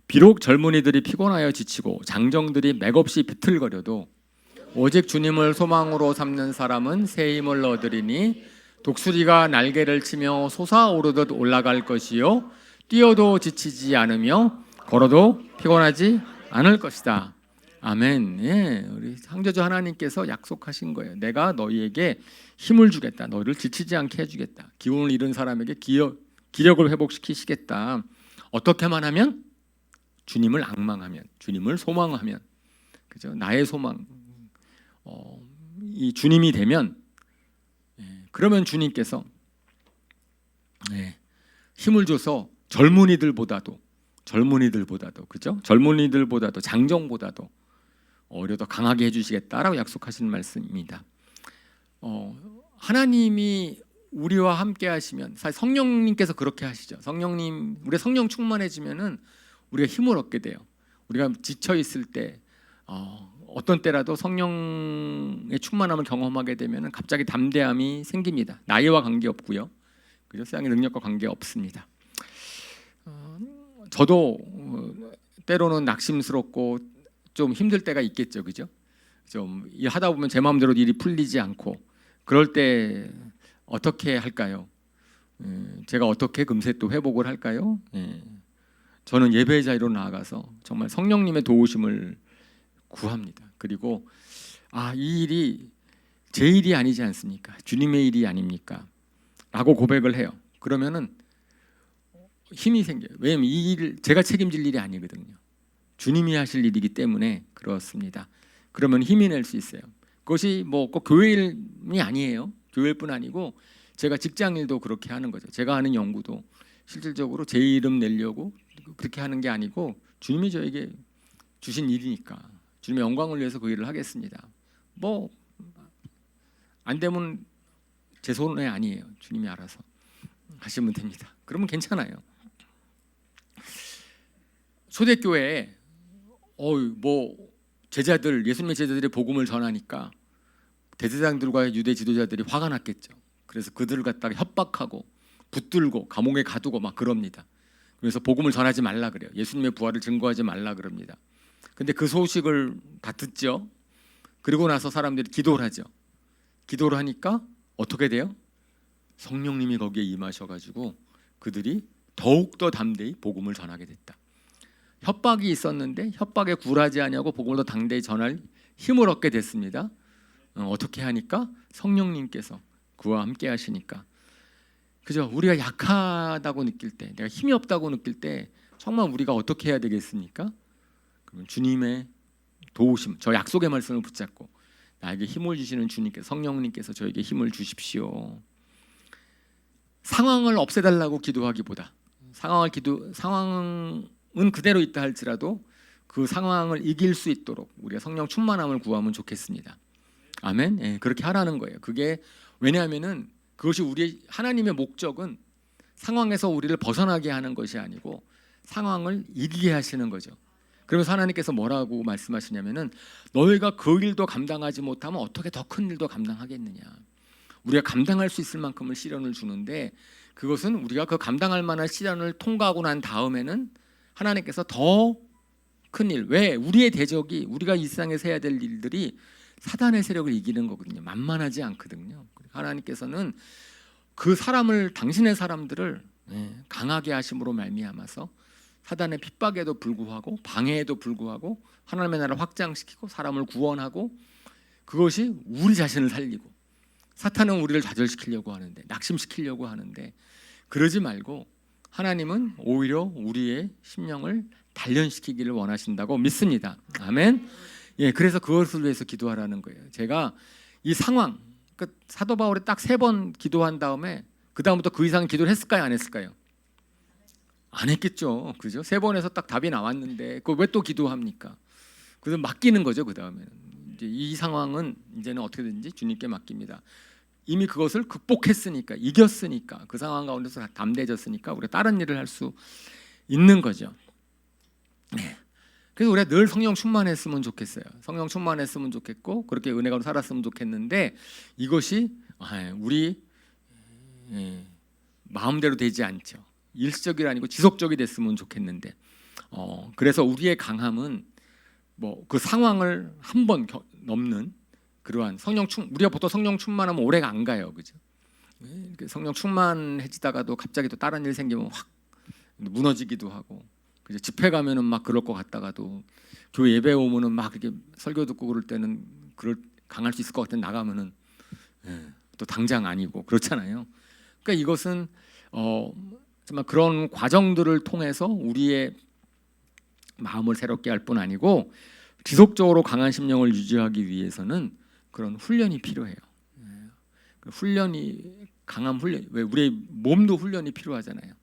비록 젊은이들이 피곤하여 지치고 장정들이 맥없이 비틀거려도 오직 주님을 소망으로 삼는 사람은 새 힘을 얻으리니 독수리가 날개를 치며 솟아오르듯 올라갈 것이요 뛰어도 지치지 않으며 걸어도 피곤하지 않을 것이다. 아멘. 예, 우리 창조주 하나님께서 약속하신 거예요. 내가 너희에게 힘을 주겠다, 너희를 지치지 않게 해주겠다, 기운을 잃은 사람에게 기력을 회복시키시겠다. 어떻게만 하면? 주님을 앙망하면, 주님을 소망하면, 그죠? 나의 소망, 이 주님이 되면, 그러면 주님께서 힘을 줘서 젊은이들보다도, 그죠? 젊은이들보다도, 장정보다도 오히려 더 강하게 해주시겠다라고 약속하시는 말씀입니다. 하나님이 우리와 함께 하시면, 사실 성령님께서 그렇게 하시죠. 성령님, 우리 성령 충만해지면은 우리가 힘을 얻게 돼요. 우리가 지쳐 있을 때, 어떤 때라도 성령의 충만함을 경험하게 되면은 갑자기 담대함이 생깁니다. 나이와 관계 없고요, 그죠? 세상의 능력과 관계 없습니다. 저도 때로는 낙심스럽고 좀 힘들 때가 있겠죠, 그죠? 좀 하다 보면 제 마음대로 일이 풀리지 않고, 그럴 때 어떻게 할까요? 제가 어떻게 금세 또 회복을 할까요? 저는 예배의 자리로 나아가서 정말 성령님의 도우심을 구합니다. 그리고 이 일이 제 일이 아니지 않습니까? 주님의 일이 아닙니까? 라고 고백을 해요. 그러면은 힘이 생겨요. 왜냐면 이 일 제가 책임질 일이 아니거든요. 주님이 하실 일이기 때문에 그렇습니다. 그러면 힘이 낼 수 있어요. 그것이 뭐 꼭 교회 일이 아니에요. 교회일 뿐 아니고 제가 직장 일도 그렇게 하는 거죠. 제가 하는 연구도 실질적으로 제 이름 내려고 그렇게 하는 게 아니고 주님이 저에게 주신 일이니까 주님의 영광을 위해서 그 일을 하겠습니다. 뭐 안 되면 제 손에 아니에요. 주님이 알아서 하시면 됩니다. 그러면 괜찮아요. 초대교회에 뭐 제자들, 예수님의 제자들이 복음을 전하니까 대제사장들과 유대 지도자들이 화가 났겠죠. 그래서 그들을 갖다가 협박하고 붙들고 감옥에 가두고 막 그럽니다. 그래서 복음을 전하지 말라 그래요. 예수님의 부활을 증거하지 말라 그럽니다. 근데 그 소식을 다 듣죠. 그리고 나서 사람들이 기도를 하죠. 기도를 하니까 어떻게 돼요? 성령님이 거기에 임하셔가지고 그들이 더욱더 담대히 복음을 전하게 됐다. 협박이 있었는데 협박에 굴하지 아니하고 복음을 더 당대히 전할 힘을 얻게 됐습니다. 어떻게 하니까? 성령님께서 그와 함께 하시니까. 그죠? 우리가 약하다고 느낄 때, 내가 힘이 없다고 느낄 때 정말 우리가 어떻게 해야 되겠습니까? 그러면 주님의 도우심, 저 약속의 말씀을 붙잡고 나에게 힘을 주시는 주님께서, 성령님께서 저에게 힘을 주십시오. 상황을 없애달라고 기도하기보다 상황은 그대로 있다 할지라도 그 상황을 이길 수 있도록 우리가 성령 충만함을 구하면 좋겠습니다. 아멘. 예, 그렇게 하라는 거예요. 그게 왜냐하면은 그것이 우리 하나님의 목적은 상황에서 우리를 벗어나게 하는 것이 아니고 상황을 이기게 하시는 거죠. 그러면서 하나님께서 뭐라고 말씀하시냐면은 너희가 그 일도 감당하지 못하면 어떻게 더 큰 일도 감당하겠느냐. 우리가 감당할 수 있을 만큼의 시련을 주는데, 그것은 우리가 그 감당할 만한 시련을 통과하고 난 다음에는 하나님께서 더 큰 일, 왜 우리의 대적이, 우리가 이 세상에서 해야 될 일들이 사단의 세력을 이기는 거거든요. 만만하지 않거든요. 하나님께서는 그 사람을, 당신의 사람들을 강하게 하심으로 말미암아서 사단의 핍박에도 불구하고 방해에도 불구하고 하나님의 나라를 확장시키고 사람을 구원하고, 그것이 우리 자신을 살리고, 사탄은 우리를 좌절시키려고 하는데, 낙심시키려고 하는데, 그러지 말고 하나님은 오히려 우리의 심령을 단련시키기를 원하신다고 믿습니다. 아멘. 예, 그래서 그것을 위해서 기도하라는 거예요. 제가 이 상황, 사도 바울이 딱 3번 기도한 다음에 그 다음부터 그 이상 기도를 했을까요, 안 했을까요? 안 했겠죠, 그죠? 3번에서 딱 답이 나왔는데 그걸 왜 또 기도합니까? 그래서 맡기는 거죠. 그 다음에는 이제 이 상황은 이제는 어떻게든지 주님께 맡깁니다. 이미 그것을 극복했으니까, 이겼으니까, 그 상황 가운데서 담대해졌으니까 우리가 다른 일을 할 수 있는 거죠. 네. 그래서 우리가 늘 성령 충만했으면 좋겠어요. 성령 충만했으면 좋겠고, 그렇게 은혜가 살았으면 좋겠는데, 이것이 우리 마음대로 되지 않죠. 일시적이 아니고 지속적이 됐으면 좋겠는데, 그래서 우리의 강함은 뭐 그 상황을 한 번 넘는 그러한 우리가 보통 성령 충만하면 오래가 안 가요, 그죠? 성령 충만해지다가도 갑자기 또 다른 일 생기면 확 무너지기도 하고, 그죠? 집회 가면은 막 그럴 것 같다가도, 교회 예배 오면은 막 이렇게 설교 듣고 그럴 때는 강할 수 있을 것 같은, 나가면은 또 당장 아니고 그렇잖아요. 그러니까 이것은 정말 그런 과정들을 통해서 우리의 마음을 새롭게 할 뿐 아니고, 지속적으로 강한 심령을 유지하기 위해서는 그런 훈련이 필요해요. 훈련이, 강한 훈련, 왜 우리 몸도 훈련이 필요하잖아요.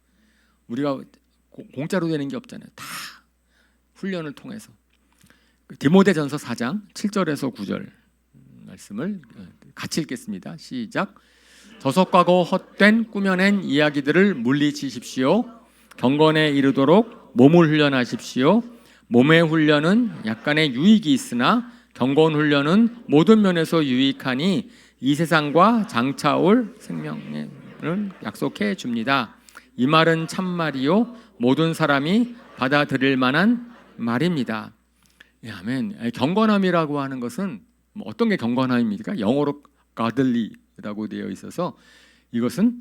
우리가 공짜로 되는 게 없잖아요. 다 훈련을 통해서. 디모데전서 4장 7절에서 9절 말씀을 같이 읽겠습니다. 시작. 저속하고 헛된 꾸며낸 이야기들을 물리치십시오. 경건에 이르도록 몸을 훈련하십시오. 몸의 훈련은 약간의 유익이 있으나 경건 훈련은 모든 면에서 유익하니 이 세상과 장차 올 생명을 약속해 줍니다. 이 말은 참말이요 모든 사람이 받아들일 만한 말입니다. 예, 아멘. 경건함이라고 하는 것은 어떤 게 경건함입니까? 영어로 godly라고 되어 있어서, 이것은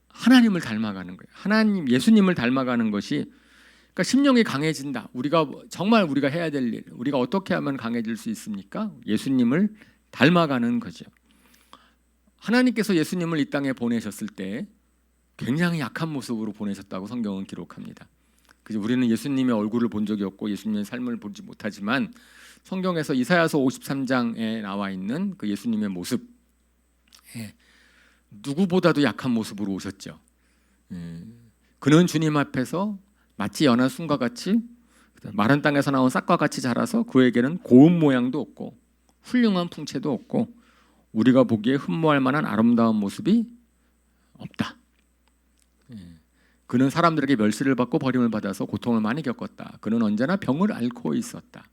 하나님을 닮아가는 거예요. 하나님, 예수님을 닮아가는 것이, 그러니까 심령이 강해진다. 정말 우리가 해야 될 일, 우리가 어떻게 하면 강해질 수 있습니까? 예수님을 닮아가는 거죠. 하나님께서 예수님을 이 땅에 보내셨을 때 굉장히 약한 모습으로 보내셨다고 성경은 기록합니다. 그죠? 우리는 예수님의 얼굴을 본 적이 없고 예수님의 삶을 보지 못하지만, 성경에서 이사야서 53장에 나와 있는 그 예수님의 모습, 누구보다도 약한 모습으로 오셨죠. 그는 주님 앞에서 마치 연한 순과 같이, 마른 땅에서 나온 싹과 같이 자라서 그에게는 고운 모양도 없고 훌륭한 풍채도 없고 우리가 보기에 흠모할 만한 아름다운 모습이 없다. 그는 사람들에게 멸시를 받고 버림을 받아서 고통을 많이 겪었다. 그는 언제나 병을 앓고 있었다.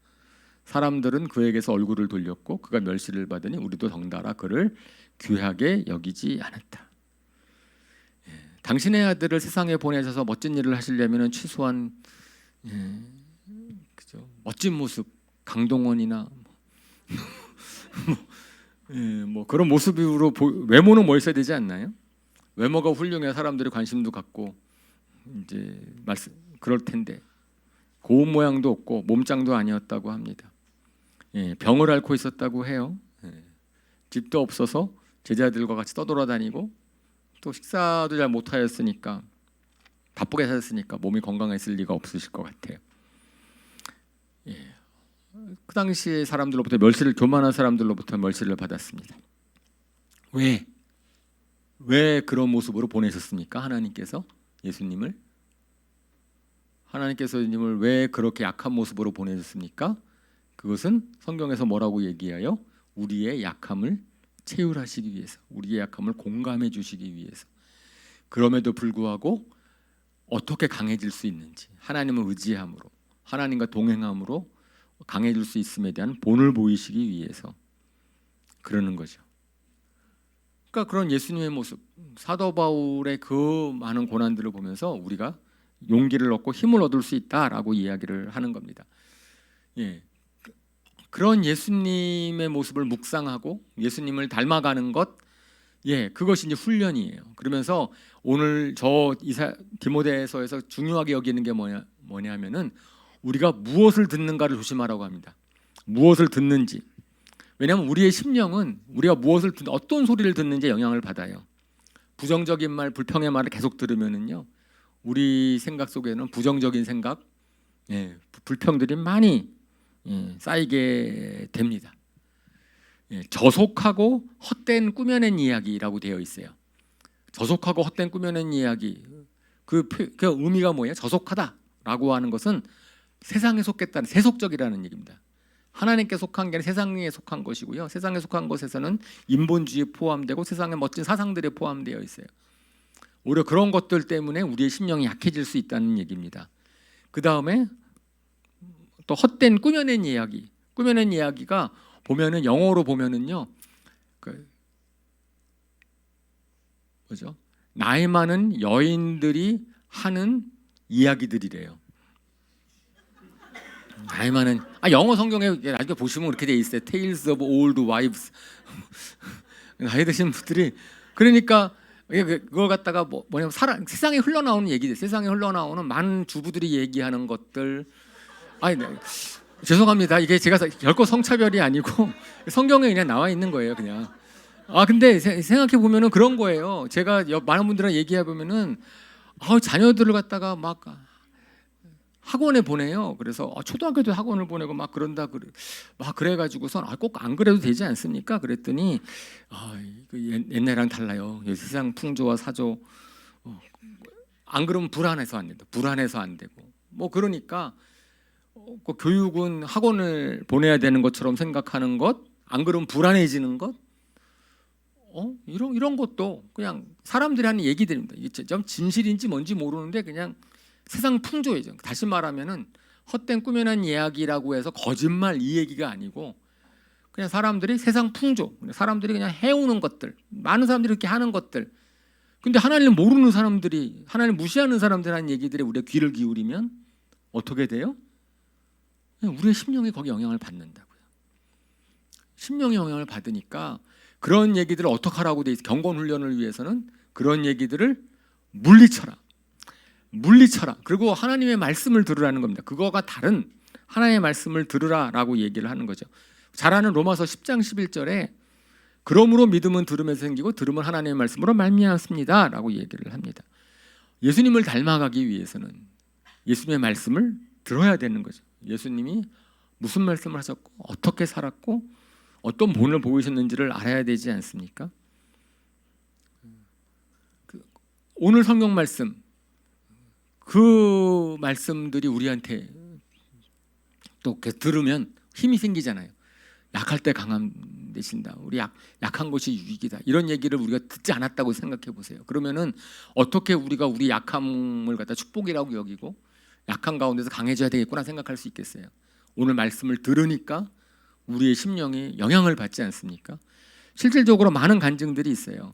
사람들은 그에게서 얼굴을 돌렸고 그가 멸시를 받으니 우리도 덩달아 그를 귀하게 여기지 않았다. 당신의 아들을 세상에 보내셔서 멋진 일을 하시려면 최소한 그죠? 멋진 모습, 강동원이나 뭐 그런 모습으로 외모는 멋있어야 되지 않나요? 외모가 훌륭해 사람들이 관심도 갖고 이제 그럴 텐데, 고운 모양도 없고 몸짱도 아니었다고 합니다. 병을 앓고 있었다고 해요. 집도 없어서 제자들과 같이 떠돌아다니고, 또 식사도 잘 못하였으니까, 바쁘게 사셨으니까 몸이 건강했을 리가 없으실 것 같아요. 그 당시 사람들로부터 교만한 사람들로부터 멸시를 받았습니다. 왜 그런 모습으로 보내셨습니까? 하나님께서 예수님을 왜 그렇게 약한 모습으로 보내셨습니까? 그것은 성경에서 뭐라고 얘기해요? 우리의 약함을 체휼하시기 위해서, 우리의 약함을 공감해 주시기 위해서. 그럼에도 불구하고 어떻게 강해질 수 있는지, 하나님을 의지함으로, 하나님과 동행함으로 강해질 수 있음에 대한 본을 보이시기 위해서 그러는 거죠. 그러니까 그런 예수님의 모습, 사도 바울의 그 많은 고난들을 보면서 우리가 용기를 얻고 힘을 얻을 수 있다라고 이야기를 하는 겁니다. 예, 그런 예수님의 모습을 묵상하고 예수님을 닮아가는 것, 예, 그것이 이제 훈련이에요. 그러면서 오늘 디모데서에서 중요하게 여기는 게 뭐냐면은 우리가 무엇을 듣는가를 조심하라고 합니다. 무엇을 듣는지. 왜냐하면 우리의 심령은 우리가 어떤 소리를 듣는지 영향을 받아요. 부정적인 말, 불평의 말을 계속 들으면은요, 우리 생각 속에는 부정적인 생각, 예, 불평들이 많이 쌓이게 됩니다. 예, 저속하고 헛된 꾸며낸 이야기라고 되어 있어요. 저속하고 헛된 꾸며낸 이야기, 그 의미가 뭐예요? 저속하다라고 하는 것은 세상에 속했다는, 세속적이라는 얘기입니다. 하나님께 속한 게 아니라 세상에 속한 것이고요. 세상에 속한 것에서는 인본주의에 포함되고 세상의 멋진 사상들에 포함되어 있어요. 오히려 그런 것들 때문에 우리의 심령이 약해질 수 있다는 얘기입니다. 그 다음에 또 헛된 꾸며낸 이야기가 보면은 영어로 보면은요, 뭐죠? 나이 많은 여인들이 하는 이야기들이래요. 나이 많은 영어 성경에 나중에 보시면 그렇게 돼 있어요. Tales of Old Wives. 나이 드신 분들이 그러니까 그걸 갖다가 뭐냐면 세상에 흘러나오는 얘기들, 세상에 흘러나오는 많은 주부들이 얘기하는 것들. 네. 죄송합니다. 이게 제가 결코 성차별이 아니고 성경에 그냥 나와 있는 거예요, 그냥. 근데 생각해 보면은 그런 거예요. 제가 많은 분들이랑 얘기해 보면은 자녀들을 갖다가 막 학원에 보내요. 그래서 초등학교도 학원을 보내고 막 그런다 막 그래가지고선 꼭 안 그래도 되지 않습니까? 그랬더니 옛날이랑 달라요. 세상 풍조와 사조, 안 그러면 불안해서 안 된다. 불안해서 안 되고 뭐 그러니까 그 교육은 학원을 보내야 되는 것처럼 생각하는 것, 안 그러면 불안해지는 것, 이런 것도 그냥 사람들이 하는 얘기들입니다. 이게 좀 진실인지 뭔지 모르는데 그냥 세상 풍조예요. 다시 말하면은 헛된 꾸며낸 이야기라고 해서 거짓말 이 얘기가 아니고 그냥 사람들이 세상 풍조, 사람들이 그냥 해오는 것들, 많은 사람들이 이렇게 하는 것들. 근데 하나님을 모르는 사람들이, 하나님을 무시하는 사람들 하는 얘기들에 우리가 귀를 기울이면 어떻게 돼요? 우리의 심령이 거기 영향을 받는다고요. 심령이 영향을 받으니까 그런 얘기들을 어떻게 하라고 돼 있어? 경건 훈련을 위해서는 그런 얘기들을 물리쳐라. 그리고 하나님의 말씀을 들으라는 겁니다. 그거가 다른 하나님의 말씀을 들으라라고 얘기를 하는 거죠. 잘 아는 로마서 10장 11절에 그러므로 믿음은 들음에서 생기고 들음은 하나님의 말씀으로 말미암습니다라고 얘기를 합니다. 예수님을 닮아가기 위해서는 예수님의 말씀을 들어야 되는 거죠. 예수님이 무슨 말씀을 하셨고 어떻게 살았고 어떤 본을 보이셨는지를 알아야 되지 않습니까? 오늘 성경 말씀, 그 말씀들이 우리한테 또 들으면 힘이 생기잖아요. 약할 때 강함 되신다. 우리 약한 것이 유익이다. 이런 얘기를 우리가 듣지 않았다고 생각해 보세요. 그러면은 어떻게 우리가 우리 약함을 갖다 축복이라고 여기고 약한 가운데서 강해져야 되겠구나 생각할 수 있겠어요. 오늘 말씀을 들으니까 우리의 심령이 영향을 받지 않습니까? 실질적으로 많은 간증들이 있어요.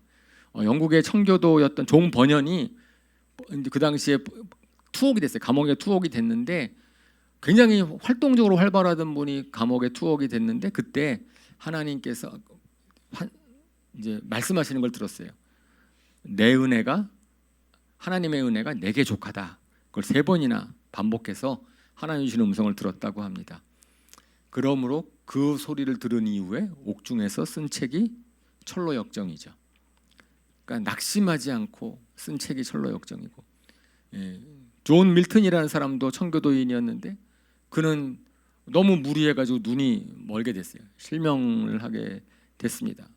영국의 청교도였던 존 버년이 그 당시에 투옥이 됐어요. 감옥에 투옥이 됐는데 굉장히 활동적으로 활발하던 분이 감옥에 투옥이 됐는데 그때 하나님께서 이제 말씀하시는 걸 들었어요. 내 은혜가, 하나님의 은혜가 내게 족하다. 그걸 3번이나 반복해서 하나님 주시는 음성을 들었다고 합니다. 그러므로 그 소리를 들은 이후에 옥중에서 쓴 책이 철로역정이죠. 그러니까 낙심하지 않고 쓴 책이 철로역정이고, 존 밀턴이라는 사람도 청교도인이었는데 그는 너무 무리해가지고 눈이 멀게 됐어요. 실명을 하게 됐습니다.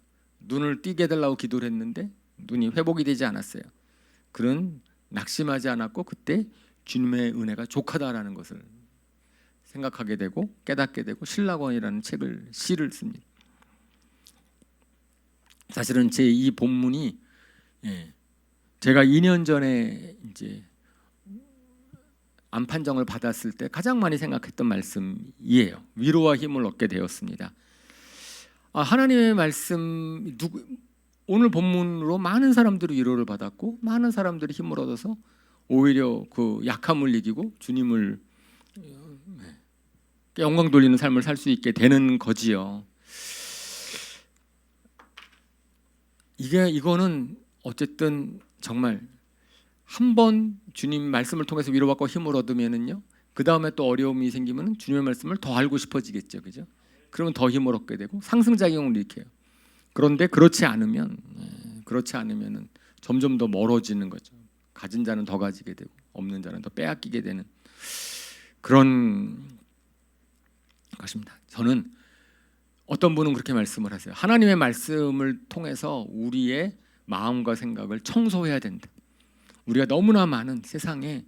눈을 띄게 해달라고 기도를 했는데 눈이 회복이 되지 않았어요. 그는 낙심하지 않았고 그때 주님의 은혜가 족하다라는 것을 생각하게 되고 깨닫게 되고 신라권이라는 시를 씁니다. 사실은 제 이 본문이 제가 2년 전에 이제 암 판정을 받았을 때 가장 많이 생각했던 말씀이에요. 위로와 힘을 얻게 되었습니다. 하나님의 말씀 오늘 본문으로 많은 사람들이 위로를 받았고 많은 사람들이 힘을 얻어서 오히려 그 약함을 이기고 주님을 영광 돌리는 삶을 살 수 있게 되는 거지요. 이거는 어쨌든 정말 한 번 주님 말씀을 통해서 위로받고 힘을 얻으면은요, 그 다음에 또 어려움이 생기면은 주님의 말씀을 더 알고 싶어지겠죠, 그죠? 그러면 더 힘을 얻게 되고 상승작용을 일으켜요. 그런데 그렇지 않으면은 점점 더 멀어지는 거죠. 가진 자는 더 가지게 되고 없는 자는 더 빼앗기게 되는 그런 것입니다. 저는 어떤 분은 그렇게 말씀을 하세요. 하나님의 말씀을 통해서 우리의 마음과 생각을 청소해야 된다. 우리가 너무나 많은 세상에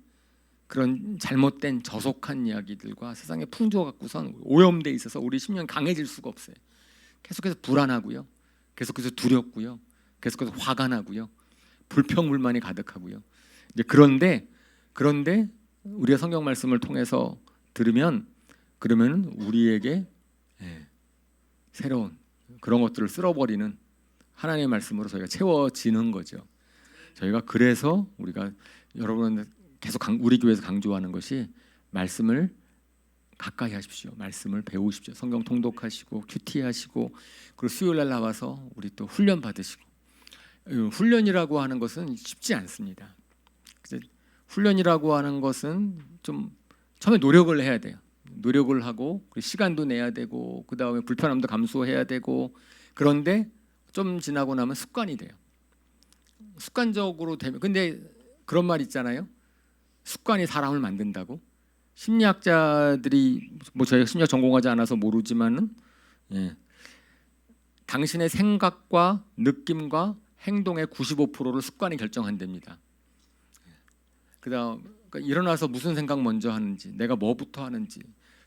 그런 잘못된 저속한 이야기들과 세상의 풍조 갖고선 오염돼 있어서 우리 심령이 강해질 수가 없어요. 계속해서 불안하고요, 계속해서 두렵고요, 계속해서 화가 나고요, 불평불만이 가득하고요. 이제 그런데 우리가 성경 말씀을 통해서 들으면 그러면 우리에게 새로운 그런 것들을 쓸어버리는 하나님의 말씀으로 저희가 채워지는 거죠. 저희가 그래서 우리가 여러분 계속 우리 교회에서 강조하는 것이 말씀을 가까이 하십시오. 말씀을 배우십시오. 성경 통독하시고 큐티 하시고 그리고 수요일 날 나와서 우리 또 훈련 받으시고. 훈련이라고 하는 것은 쉽지 않습니다. 훈련이라고 하는 것은 좀 처음에 노력을 해야 돼요. 노력을 하고 시간도 내야 되고 그 다음에 불편함도 감수해야 되고, 그런데 좀 지나고 나면 습관이 돼요. 습관적으로 되면, 근데 그런 말 있잖아요. 습관이 사람을 만든다고. 심리학자들이 저희가 심리학 전공하지 않아서 모르지만은 당신의 생각과 느낌과 행동의 95%를 습관이 결정한답니다. 그다음 그러니까 일어나서 무슨 생각 먼저 하는지, 내가 뭐부터 하는지,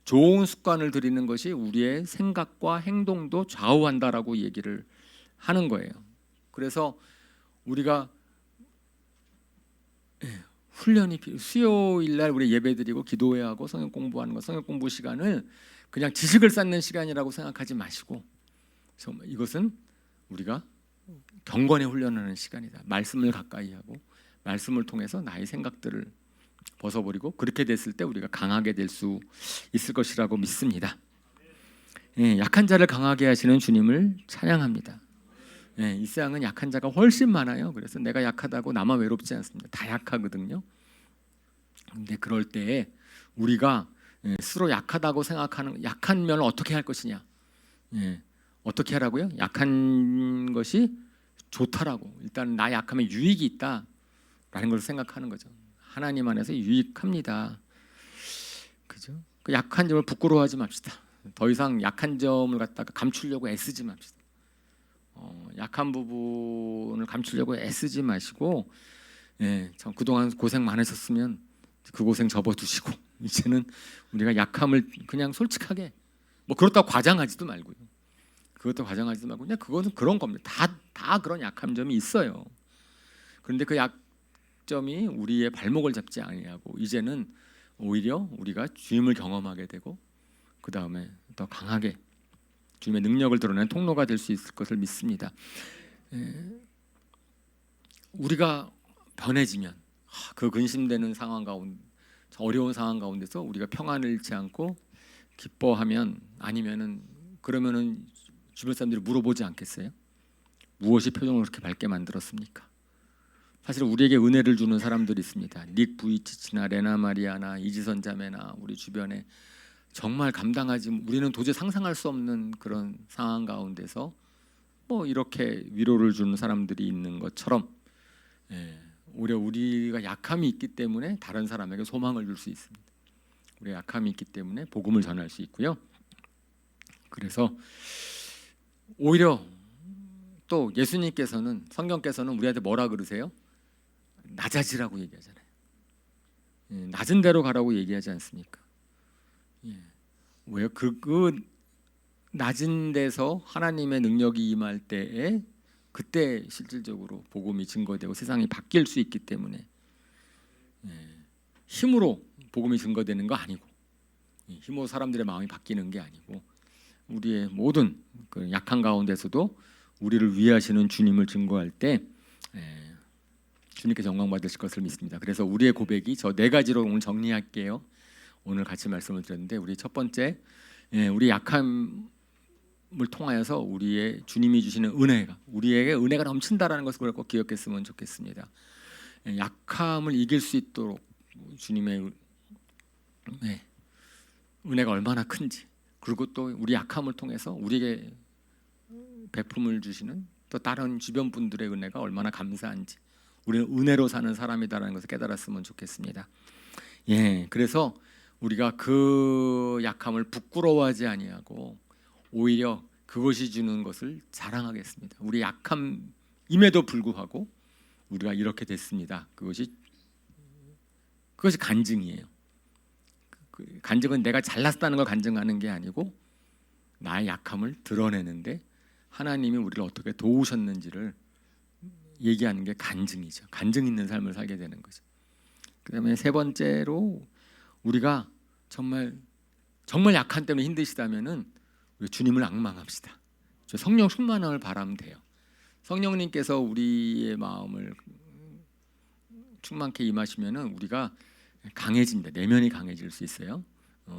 좋은 습관을 들이는 것이 우리의 생각과 행동도 좌우한다라고 얘기를 하는 거예요. 그래서 우리가 훈련이 수요일 날 우리 예배드리고 기도해야 하고 성경 공부하는 거, 성경 공부 시간을 그냥 지식을 쌓는 시간이라고 생각하지 마시고, 정말 이것은 우리가 경건에 훈련하는 시간이다. 말씀을 가까이 하고 말씀을 통해서 나의 생각들을 벗어버리고, 그렇게 됐을 때 우리가 강하게 될 수 있을 것이라고 믿습니다. 약한 자를 강하게 하시는 주님을 찬양합니다. 이 세상은 약한 자가 훨씬 많아요. 그래서 내가 약하다고 나만 외롭지 않습니다. 다 약하거든요. 근데 그럴 때 우리가 스스로 약하다고 생각하는 약한 면을 어떻게 할 것이냐, 어떻게 하라고요? 약한 것이 좋다라고. 일단 나 약하면 유익이 있다라는 걸 생각하는 거죠. 하나님 안에서 유익합니다. 그죠? 그 약한 점을 부끄러워하지 맙시다. 더 이상 약한 점을 갖다가 감추려고 애쓰지 맙시다. 약한 부분을 감추려고 애쓰지 마시고, 참 그동안 고생 많으셨으면 그 고생 접어두시고 이제는 우리가 약함을 그냥 솔직하게, 뭐 그렇다고 과장하지도 말고요. 그것도 과장하지도 말고 그냥 그것은 그런 겁니다. 다 그런 약한 점이 있어요. 그런데 그 약점이 우리의 발목을 잡지 아니하고 이제는 오히려 우리가 주님을 경험하게 되고 그 다음에 더 강하게 주님의 능력을 드러내는 통로가 될 수 있을 것을 믿습니다. 우리가 변해지면 그 근심되는 상황 가운데, 어려운 상황 가운데서 우리가 평안을 잃지 않고 기뻐하면, 아니면은 그러면은 주변 사람들이 물어보지 않겠어요? 무엇이 표정을 그렇게 밝게 만들었습니까? 사실 우리에게 은혜를 주는 사람들이 있습니다. 닉 부이치치나 레나 마리아나 이지선 자매나 우리 주변에 정말 우리는 도저히 상상할 수 없는 그런 상황 가운데서 뭐 이렇게 위로를 주는 사람들이 있는 것처럼, 오히려 우리가 약함이 있기 때문에 다른 사람에게 소망을 줄 수 있습니다. 우리가 약함이 있기 때문에 복음을 전할 수 있고요. 그래서 오히려 또 예수님께서는, 성경께서는 우리한테 뭐라 그러세요? 낮아지라고 얘기하잖아요. 낮은 데로 가라고 얘기하지 않습니까? 왜요? 그 낮은 데서 하나님의 능력이 임할 때에 그때 실질적으로 복음이 증거되고 세상이 바뀔 수 있기 때문에, 힘으로 복음이 증거되는 거 아니고, 힘으로 사람들의 마음이 바뀌는 게 아니고, 우리의 모든 그 약한 가운데서도 우리를 위하시는 주님을 증거할 때 주님께 영광 받으실 것을 믿습니다. 그래서 우리의 고백이 저 네 가지로 오늘 정리할게요. 오늘 같이 말씀을 드렸는데 우리 첫 번째, 우리 약함을 통하여서 우리의 주님이 주시는 은혜가 우리에게 은혜가 넘친다라는 것을 꼭 기억했으면 좋겠습니다. 약함을 이길 수 있도록 주님의 은혜가 얼마나 큰지, 그리고 또 우리 약함을 통해서 우리에게 베품을 주시는 또 다른 주변 분들의 은혜가 얼마나 감사한지, 우리는 은혜로 사는 사람이다라는 것을 깨달았으면 좋겠습니다. 그래서 우리가 그 약함을 부끄러워하지 아니하고 오히려 그것이 주는 것을 자랑하겠습니다. 우리 약함임에도 불구하고 우리가 이렇게 됐습니다. 그것이 간증이에요. 간증은 내가 잘났다는 걸 간증하는 게 아니고 나의 약함을 드러내는데 하나님이 우리를 어떻게 도우셨는지를 얘기하는 게 간증이죠. 간증 있는 삶을 살게 되는 거죠. 그다음에 세 번째로 우리가 정말 약한 때문에 힘드시다면은 우리 주님을 앙망합시다. 성령 충만함을 바라면 돼요. 성령님께서 우리의 마음을 충만케 임하시면은 우리가 강해진다. 내면이 강해질 수 있어요.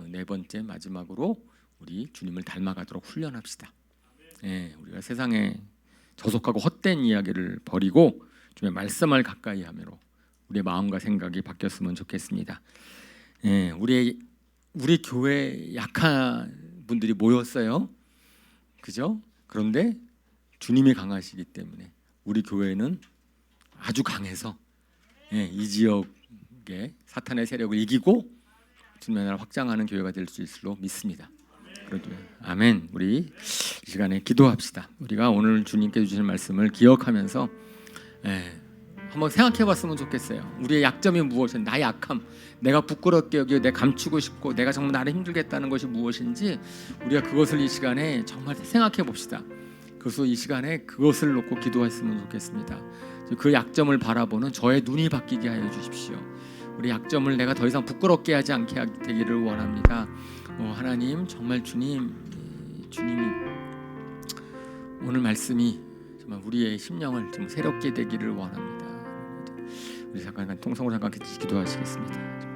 네 번째 마지막으로 우리 주님을 닮아가도록 훈련합시다. 우리가 세상에 저속하고 헛된 이야기를 버리고 주님의 말씀을 가까이 하므로 우리의 마음과 생각이 바뀌었으면 좋겠습니다. 우리 교회 약한 분들이 모였어요. 그죠? 그런데 주님이 강하시기 때문에 우리 교회는 아주 강해서 이 지역의 사탄의 세력을 이기고 주님의 나라를 확장하는 교회가 될 수 있을로 믿습니다. 아멘. 우리 이 시간에 기도합시다. 우리가 오늘 주님께 주시는 말씀을 기억하면서 한번 생각해봤으면 좋겠어요. 우리의 약점이 무엇인지, 나의 약함, 내가 부끄럽게 여기고 내가 감추고 싶고 내가 정말 나를 힘들겠다는 것이 무엇인지 우리가 그것을 이 시간에 정말 생각해봅시다. 그래서 이 시간에 그것을 놓고 기도했으면 좋겠습니다. 그 약점을 바라보는 저의 눈이 바뀌게 하여 주십시오. 우리 약점을 내가 더 이상 부끄럽게 하지 않게 되기를 원합니다. 하나님, 정말 주님이 오늘 말씀이 정말 우리의 심령을 좀 새롭게 되기를 원합니다. 우리 잠깐 통성으로 잠깐 기도하시겠습니다.